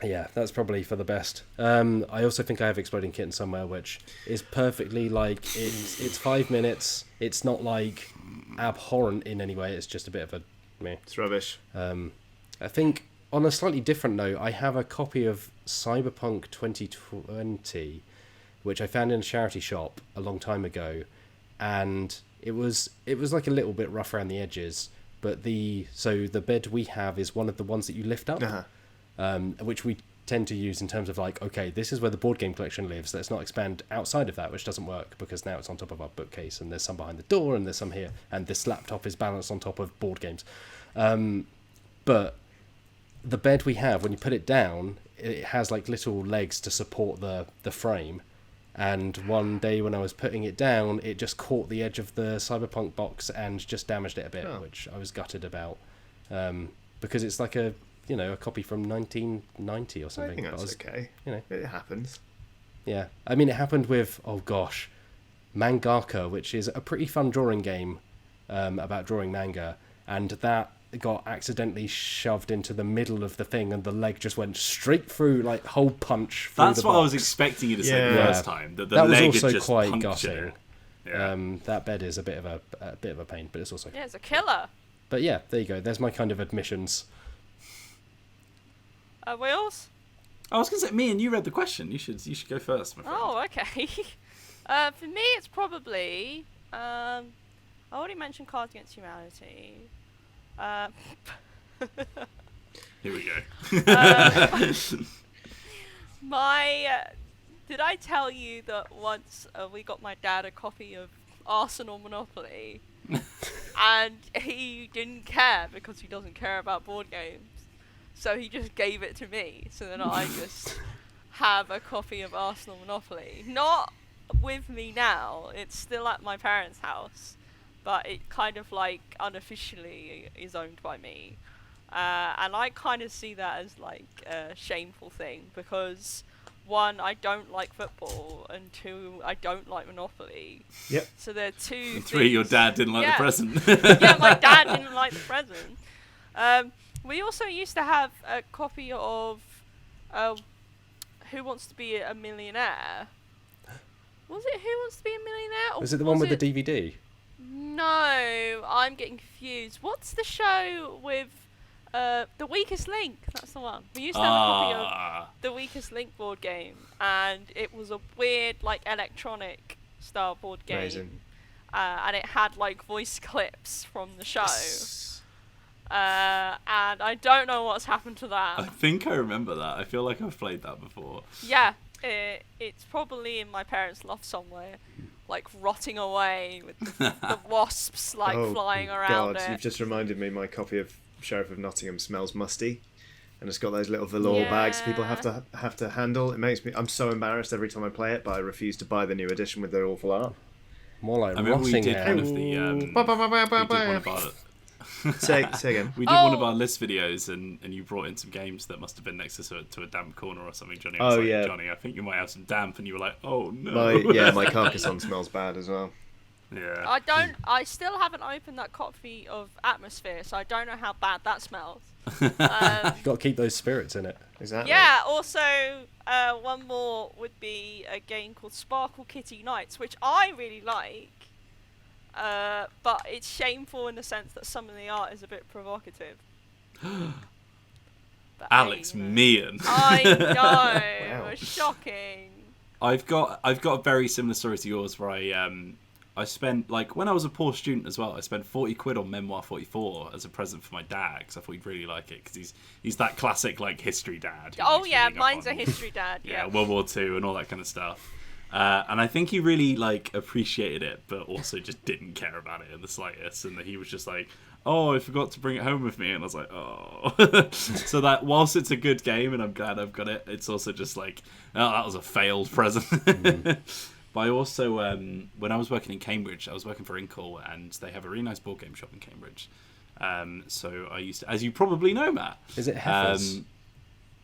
Yeah, that's probably for the best. I also think I have Exploding Kitten somewhere, which is perfectly like it's 5 minutes. It's not like abhorrent in any way. It's just a bit of a meh. It's rubbish. I think on a slightly different note, I have a copy of Cyberpunk 2020, which I found in a charity shop a long time ago, and it was like a little bit rough around the edges. But the bed we have is one of the ones that you lift up, which we tend to use in terms of like, okay, this is where the board game collection lives. Let's not expand outside of that, which doesn't work because now it's on top of our bookcase, and there's some behind the door, and there's some here, and this laptop is balanced on top of board games. But the bed we have, when you put it down, it has like little legs to support the frame. And one day when I was putting it down, it just caught the edge of the Cyberpunk box and just damaged it a bit, which I was gutted about. Because it's like a copy from 1990 or something. I think that's okay. It happens. Yeah. I mean, it happened with, Mangaka, which is a pretty fun drawing game about drawing manga. And that got accidentally shoved into the middle of the thing, and the leg just went straight through, like hole punch through That's the what box. I was expecting you to say the first time. That the that was leg also had just quite punctured. gutting. Yeah. That bed is a bit of a pain, but it's also. Yeah, it's a killer. But yeah, there you go. There's my kind of admissions. Wheels? I was going to say, Meehan, you read the question. You should go first, my friend. Oh, okay. For me, it's probably. I already mentioned Cards Against Humanity. Here we go. Did I tell you that once we got my dad a copy of Arsenal Monopoly, and he didn't care because he doesn't care about board games, so he just gave it to me. So then I just have a copy of Arsenal Monopoly, not with me now. It's still at my parents' house. But it kind of like unofficially is owned by me. And I kind of see that as like a shameful thing because one, I don't like football, and two, I don't like Monopoly. Yep. So they're two And three, your dad didn't like the present. Yeah, my dad didn't like the present. We also used to have a copy of Who Wants to Be a Millionaire? Was it Who Wants to Be a Millionaire? Or was it the one with the DVD? No, I'm getting confused. What's the show with The Weakest Link? That's the one. We used to have a copy of The Weakest Link board game, and it was a weird, like, electronic style board game. Amazing. And it had, like, voice clips from the show. Yes. And I don't know what's happened to that. I think I remember that. I feel like I've played that before. Yeah, it's probably in my parents' loft somewhere. Like rotting away with the wasps flying around God, it. You've just reminded me my copy of Sheriff of Nottingham smells musty, and it's got those little velour bags people have to handle. It makes me. I'm so embarrassed every time I play it, but I refuse to buy the new edition with their awful art. More like I remember we rotting did hair. one of the. Say again. We did one of our list videos, and you brought in some games that must have been next to a damp corner or something, Johnny. I was like, Johnny, I think you might have some damp, and you were like, oh no. My Carcassonne smells bad as well. Yeah. I still haven't opened that copy of Atmosphere, so I don't know how bad that smells. You've got to keep those spirits in it. Exactly. Yeah. Also, one more would be a game called Sparkle Kitty Nights, which I really like. But it's shameful in the sense that some of the art is a bit provocative. Alex Meehan. I know. Wow. It was shocking. I've got a very similar story to yours where I spent, like, when I was a poor student as well, I spent 40 quid on Memoir 44 as a present for my dad because I thought he'd really like it because he's that classic, like, history dad. Oh yeah, mine's a history dad. Yeah, World War II and all that kind of stuff. And I think he really, like, appreciated it, but also just didn't care about it in the slightest. And he was just like, oh, I forgot to bring it home with me. And I was like, oh. So that whilst it's a good game and I'm glad I've got it, it's also just like, oh, that was a failed present. But I also, when I was working in Cambridge, I was working for Inkle, and they have a really nice board game shop in Cambridge. So I used to, as you probably know, Matt. Is it Heifers?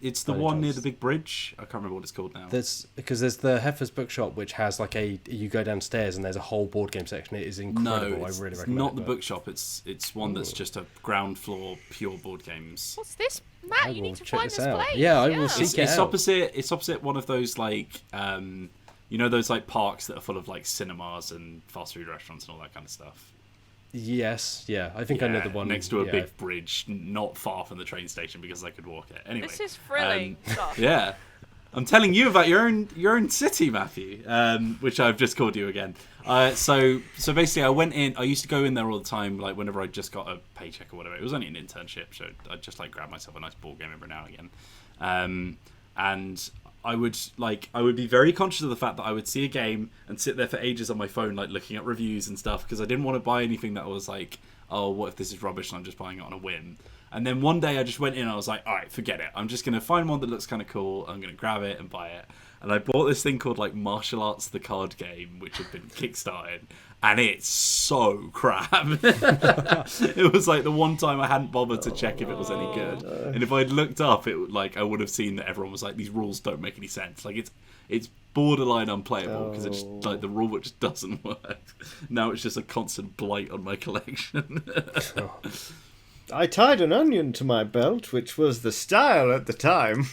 It's the one near the big bridge. I can't remember what it's called now. There's the Heifers bookshop, which has like you go downstairs and there's a whole board game section. It is incredible. No, I really recommend it. it's not the bookshop. It's one that's just a ground floor pure board games. What's this, Matt? You need to find this place. Yeah, I will seek it out. It's opposite one of those, like, those like parks that are full of like cinemas and fast food restaurants and all that kind of stuff. Yes, yeah. I think I know the one next to a big bridge, not far from the train station because I could walk it. Anyway, This is thrilling stuff. yeah. I'm telling you about your own city, Matthew, which I've just called you again. So basically, I went in. I used to go in there all the time, like whenever I just got a paycheck or whatever. It was only an internship, so I'd just like grab myself a nice board game every now and again. And I would be very conscious of the fact that I would see a game and sit there for ages on my phone, like looking at reviews and stuff, because I didn't want to buy anything that was like, oh, what if this is rubbish and I'm just buying it on a whim. And then one day I just went in and I was like, all right, forget it. I'm just going to find one that looks kind of cool. I'm going to grab it and buy it. And I bought this thing called like Martial Arts the Card Game, which had been kickstarted. And it's so crap. It was like the one time I hadn't bothered to check if it was any good. And if I'd looked up, I would have seen that everyone was like, these rules don't make any sense. Like it's borderline unplayable because it's just like the rule book just doesn't work. Now it's just a constant blight on my collection. I tied an onion to my belt, which was the style at the time.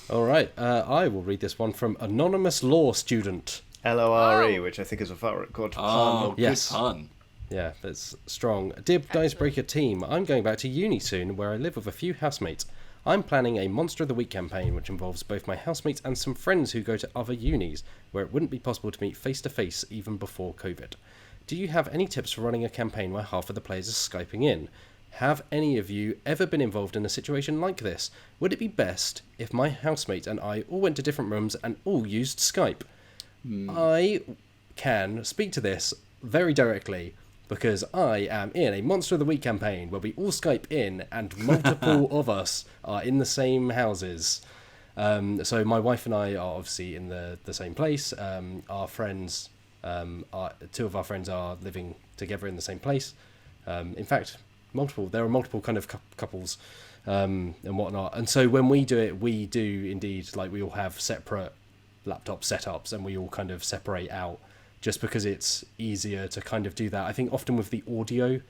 All right, I will read this one from Anonymous Law Student. LORE, which I think is a favorite called pun. Oh, yes. good pun. Yeah, that's strong. Dear Dicebreaker team, I'm going back to uni soon, where I live with a few housemates. I'm planning a Monster of the Week campaign, which involves both my housemates and some friends who go to other unis, where it wouldn't be possible to meet face-to-face even before COVID. Do you have any tips for running a campaign where half of the players are Skyping in? Have any of you ever been involved in a situation like this? Would it be best if my housemate and I all went to different rooms and all used Skype? I can speak to this very directly because I am in a Monster of the Week campaign where we all Skype in and multiple of us are in the same houses. So my wife and I are obviously in the same place. Our friends, two of our friends are living together in the same place. In fact, there are multiple kind of couples and whatnot. And so when we do it, we do indeed, like, we all have separate laptop setups and we all kind of separate out just because it's easier to kind of do that. I think often with the audio,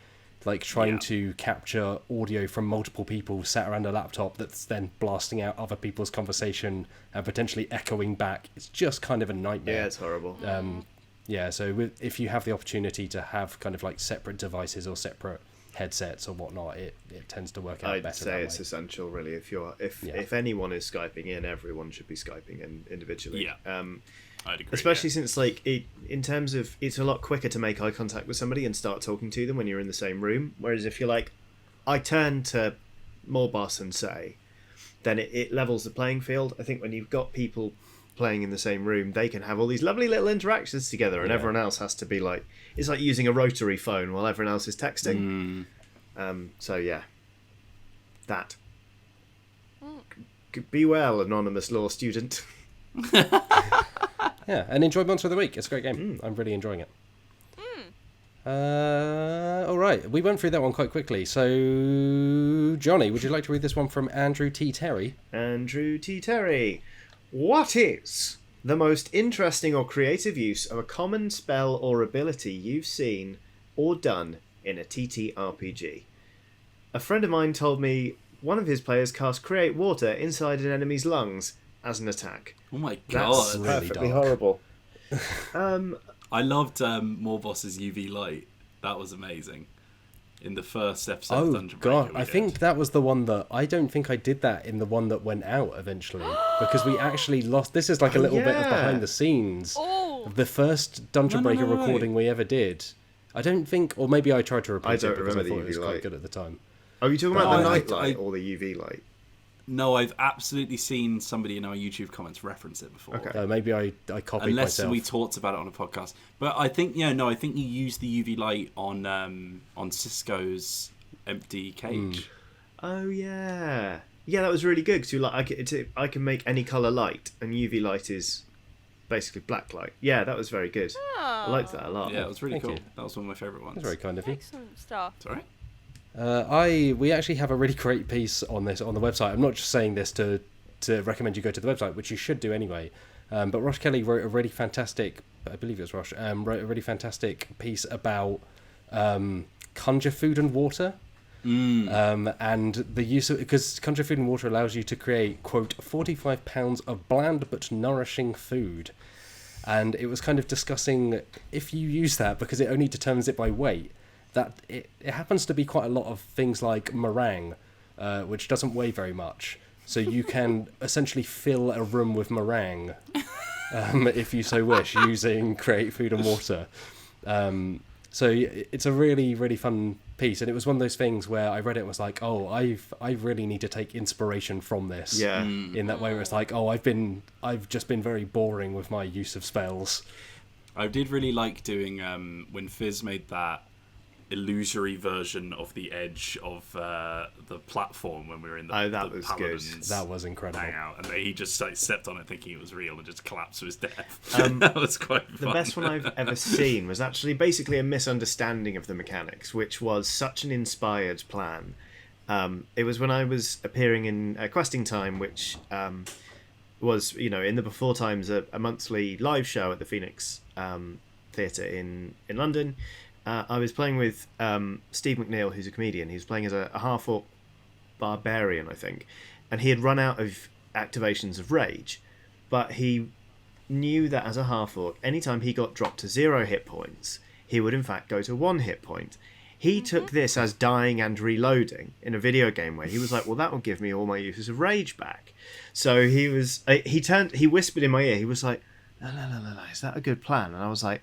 like trying to capture audio from multiple people sat around a laptop that's then blasting out other people's conversation and potentially echoing back, it's just kind of a nightmare. Yeah, it's horrible. So if you have the opportunity to have kind of like separate devices or separate headsets or whatnot, it tends to work out better. I'd say it's essential, really. If anyone is Skyping in, everyone should be Skyping in individually. Yeah. I'd agree. Especially since, like, in terms of, it's a lot quicker to make eye contact with somebody and start talking to them when you're in the same room. Whereas if you're like, I turn to Morboss and say, then it levels the playing field. I think when you've got people playing in the same room, they can have all these lovely little interactions together, and everyone else has to be like, it's like using a rotary phone while everyone else is texting. So yeah, that. Be well, Anonymous Law Student. Yeah, and enjoy Monster of the Week. It's a great game. I'm really enjoying it. All right, we went through that one quite quickly. So, Johnny, would you like to read this one from Andrew T. Terry? Andrew T. Terry. What is the most interesting or creative use of a common spell or ability you've seen or done in a TTRPG? A friend of mine told me one of his players cast Create Water inside an enemy's lungs as an attack. Oh my That's god. really perfectly dark. horrible. I loved Morboss's UV light. That was amazing. In the first episode of Dungeon Breaker. I think that was the one that I don't think I did that in the one that went out eventually because we actually lost. This is like a little bit of behind the scenes. of the first Dungeon Breaker recording we ever did. I don't think, or maybe I tried to repeat it because I thought it was quite good at the time. Are you talking about the night light or the UV light? No, I've absolutely seen somebody in our YouTube comments reference it before. Okay. Maybe I copied myself. Unless we talked about it on a podcast. But I think, I think you use the UV light on Cisco's empty cage. Oh, yeah. Yeah, that was really good, because I can make any colour light, and UV light is basically black light. Yeah, that was very good. I liked that a lot. Yeah, it was really Thank cool. you. That was one of my favourite ones. That's very kind of you. Excellent stuff. It's all right. We actually have a really great piece on this on the website. I'm not just saying this to recommend you go to the website, which you should do anyway. But Rosh Kelly wrote a really fantastic, I believe it was Rosh, wrote a really fantastic piece about conjure food and water. And the use of, because conjure food and water allows you to create, quote, 45 pounds of bland but nourishing food. and it was kind of discussing if you use that, because it only determines it by weight, that it happens to be quite a lot of things like meringue, which doesn't weigh very much. So you can essentially fill a room with meringue, if you so wish, using Create Food and Water. So it's a really, really fun piece, and it was one of those things where I read it and was like, oh, I really need to take inspiration from this. Yeah. In that way, where it's like, oh, I've just been very boring with my use of spells. I did really like doing when Fizz made that illusory version of the edge of the platform when we were in the that was good. That was incredible. Hangout, and he just like stepped on it thinking it was real and just collapsed to his death. That was quite fun. The best one I've ever seen was actually basically a misunderstanding of the mechanics, which was such an inspired plan. It was when I was appearing in Questing Time, which was, in the before times, a monthly live show at the Phoenix Theatre in London. I was playing with Steve McNeil, who's a comedian. He was playing as a half-orc barbarian, I think. And he had run out of activations of rage. But he knew that as a half-orc, anytime he got dropped to 0 hit points, he would in fact go to 1 hit point. He took this as dying and reloading in a video game where he was like, well, that will give me all my uses of rage back. So he whispered in my ear, he was like, no, is that a good plan? And I was like,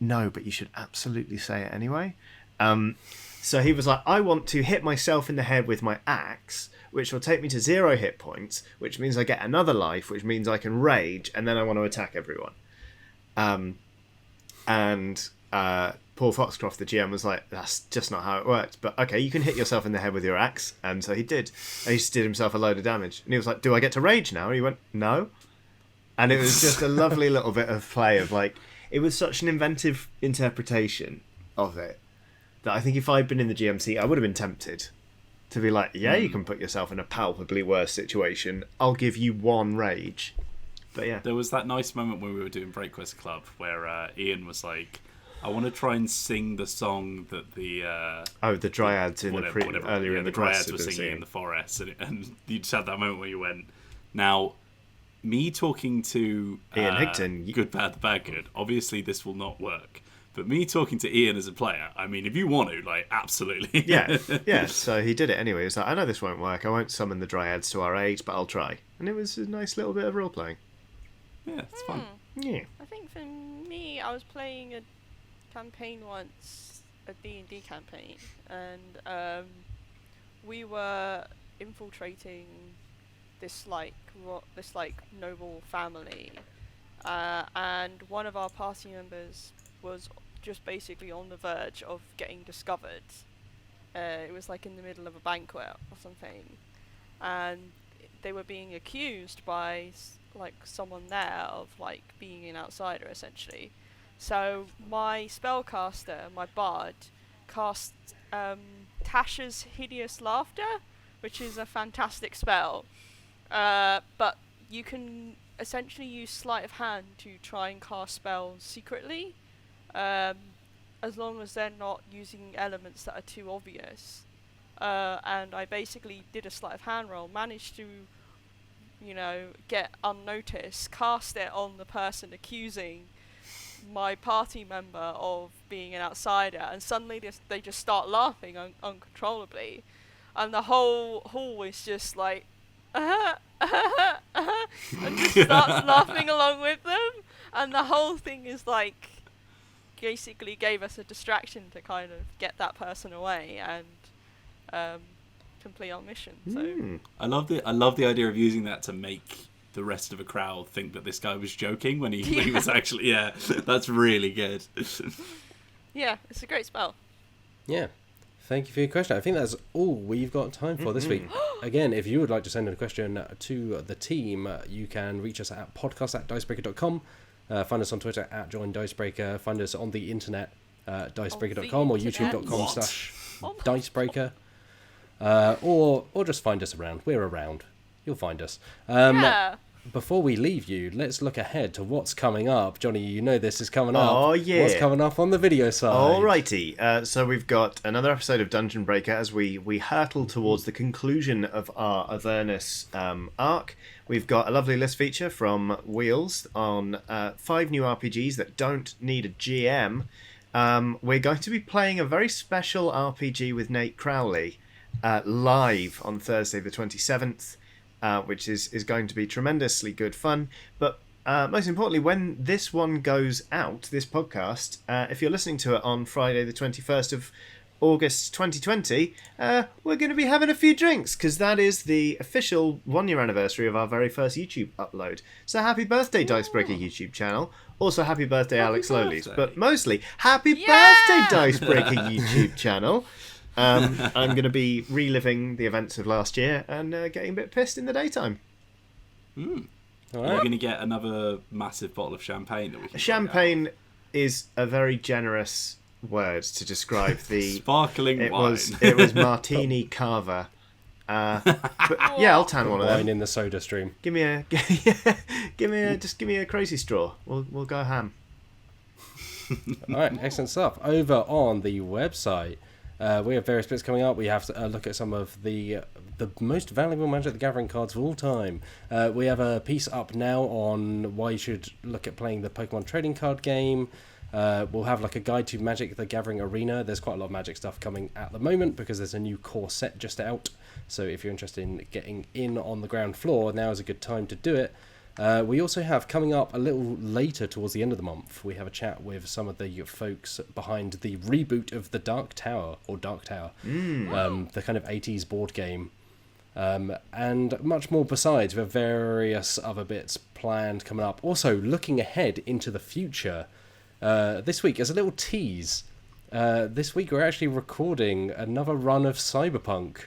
no, but you should absolutely say it anyway. So he was like, I want to hit myself in the head with my axe, which will take me to 0 hit points, which means I get another life, which means I can rage, and then I want to attack everyone. Paul Foxcroft, the GM, was like, that's just not how it works. But okay, you can hit yourself in the head with your axe. And so he did. And he just did himself a load of damage. And he was like, do I get to rage now? And he went, no. And it was just a lovely little bit of play of like, it was such an inventive interpretation of it that I think if I'd been in the GM seat, I would have been tempted to be like, yeah, you can put yourself in a palpably worse situation. I'll give you 1 rage. But yeah. There was that nice moment when we were doing Breakquest Club where Ian was like, I want to try and sing the song that the Dryads in earlier in the Dryads were singing in the forest, and you just had that moment where you went, now, me talking to Ian Higton, Good Bad the Bad Good, obviously this will not work. But me talking to Ian as a player, I mean, if you want to, like, absolutely. Yeah. So he did it anyway. He was like, I know this won't work. I won't summon the Dryads to our aid, but I'll try. And it was a nice little bit of role playing. Yeah, it's fun. Yeah. I think for me, I was playing a campaign once, a D&D campaign, and we were infiltrating this noble family, and one of our party members was just basically on the verge of getting discovered. It was like in the middle of a banquet or something, and they were being accused by like someone there of like being an outsider essentially. So my spellcaster, my bard, cast Tasha's Hideous Laughter, which is a fantastic spell. But you can essentially use Sleight of Hand to try and cast spells secretly, as long as they're not using elements that are too obvious. And I basically did a Sleight of Hand roll, managed to, get unnoticed, cast it on the person accusing my party member of being an outsider, and suddenly they just start laughing uncontrollably, and the whole hall is just like and just starts laughing along with them, and the whole thing is like basically gave us a distraction to kind of get that person away and complete our mission. So I love the idea of using that to make the rest of a crowd think that this guy was joking when he was actually, that's really good. Yeah, it's a great spell. Yeah. Thank you for your question. I think that's all we've got time for this week. Again, if you would like to send in a question to the team, you can reach us at podcast@dicebreaker.com. Find us on Twitter @joindicebreaker. Find us on the internet dicebreaker.com or youtube.com/dicebreaker. Or just find us around. We're around. You'll find us. before we leave you, let's look ahead to what's coming up. Johnny, you know this is coming up. Oh, yeah. What's coming up on the video side? Alrighty, so we've got another episode of Dungeon Breaker as we hurtle towards the conclusion of our Avernus arc. We've got a lovely list feature from Wheels on 5 new RPGs that don't need a GM. We're going to be playing a very special RPG with Nate Crowley live on Thursday the 27th, which is going to be tremendously good fun. But most importantly, when this one goes out, this podcast, if you're listening to it on Friday the 21st of August 2020, we're going to be having a few drinks, because that is the official 1-year anniversary of our very first YouTube upload. So happy birthday, Dicebreaker YouTube channel. Also happy birthday, Alex Lowleys. But mostly, happy birthday, Dicebreaker YouTube channel. I'm going to be reliving the events of last year and getting a bit pissed in the daytime. All We're right. going to get another massive bottle of champagne that we can Champagne is a very generous word to describe the sparkling wine. It was Martini Carver. But yeah, I'll tan one of Wine them. in the soda stream. Give me a crazy straw. We'll go ham. All right, excellent stuff. Over on the website, we have various bits coming up. We have to look at some of the most valuable Magic the Gathering cards of all time. We have a piece up now on why you should look at playing the Pokemon trading card game. We'll have like a guide to Magic the Gathering Arena. There's quite a lot of Magic stuff coming at the moment because there's a new core set just out. So if you're interested in getting in on the ground floor, now is a good time to do it. We also have coming up a little later towards the end of the month, we have a chat with some of the folks behind the reboot of the Dark Tower, the kind of 80s board game. And much more besides, with various other bits planned coming up. Also, looking ahead into the future, this week, as a little tease, this week we're actually recording another run of Cyberpunk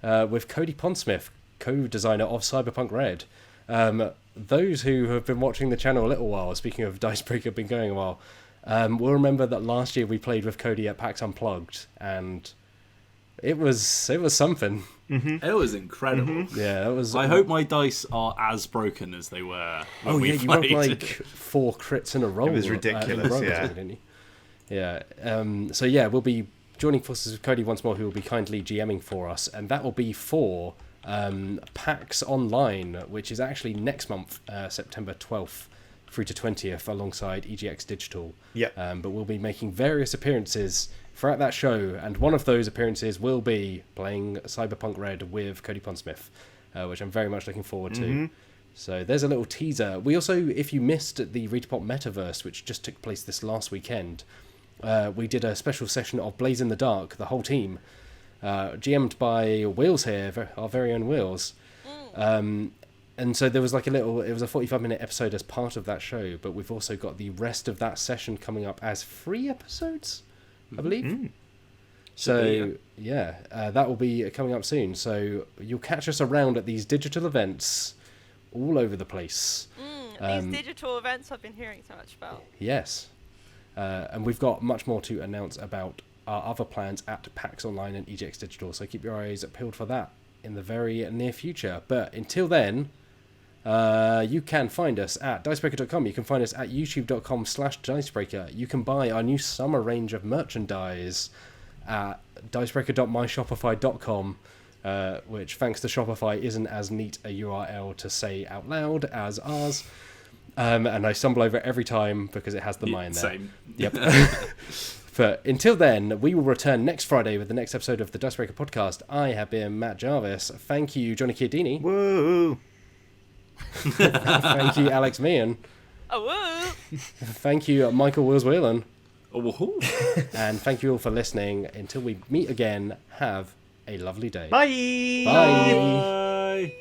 with Cody Pondsmith, co-designer of Cyberpunk Red. Those who have been watching the channel a little while, speaking of Dicebreaker, been going a while, will remember that last year we played with Cody at PAX Unplugged, and it was something. Mm-hmm. It was incredible. Mm-hmm. Yeah, it was. I hope my dice are as broken as they were when we you rolled played. like 4 crits in a row. It was ridiculous, yeah. Didn't you? Yeah. So yeah, we'll be joining forces with Cody once more, who will be kindly GMing for us, and that will be for PAX Online, which is actually next month, September 12th through to 20th, alongside EGX Digital. Yeah. But we'll be making various appearances throughout that show, and one of those appearances will be playing Cyberpunk Red with Cody Pondsmith, which I'm very much looking forward to. Mm-hmm. So there's a little teaser. We also, if you missed the Retapop Metaverse, which just took place this last weekend, we did a special session of Blaze in the Dark, the whole team, GM'd by Wheels here, our very own Wheels. And so there was like it was a 45-minute episode as part of that show, but we've also got the rest of that session coming up as 3 episodes, I believe. Mm-hmm. So, yeah, that will be coming up soon. So you'll catch us around at these digital events all over the place. These digital events I've been hearing so much about. Yes. And we've got much more to announce about our other plans at PAX Online and EGX Digital, so keep your eyes peeled for that in the very near future. But until then, you can find us at dicebreaker.com. You can find us at youtube.com/dicebreaker. You can buy our new summer range of merchandise at dicebreaker.myshopify.com, which, thanks to Shopify, isn't as neat a URL to say out loud as ours. And I stumble over it every time because it has the my in there. Same. Yep. But until then, we will return next Friday with the next episode of the Dicebreaker podcast. I have been Matt Jarvis. Thank you, Johnny Chiodini. Woo! Thank you, Alex Meehan. Oh, woo! Thank you, Michael Wills Whelan. Oh, woohoo. And thank you all for listening. Until we meet again, have a lovely day. Bye! Bye. Bye.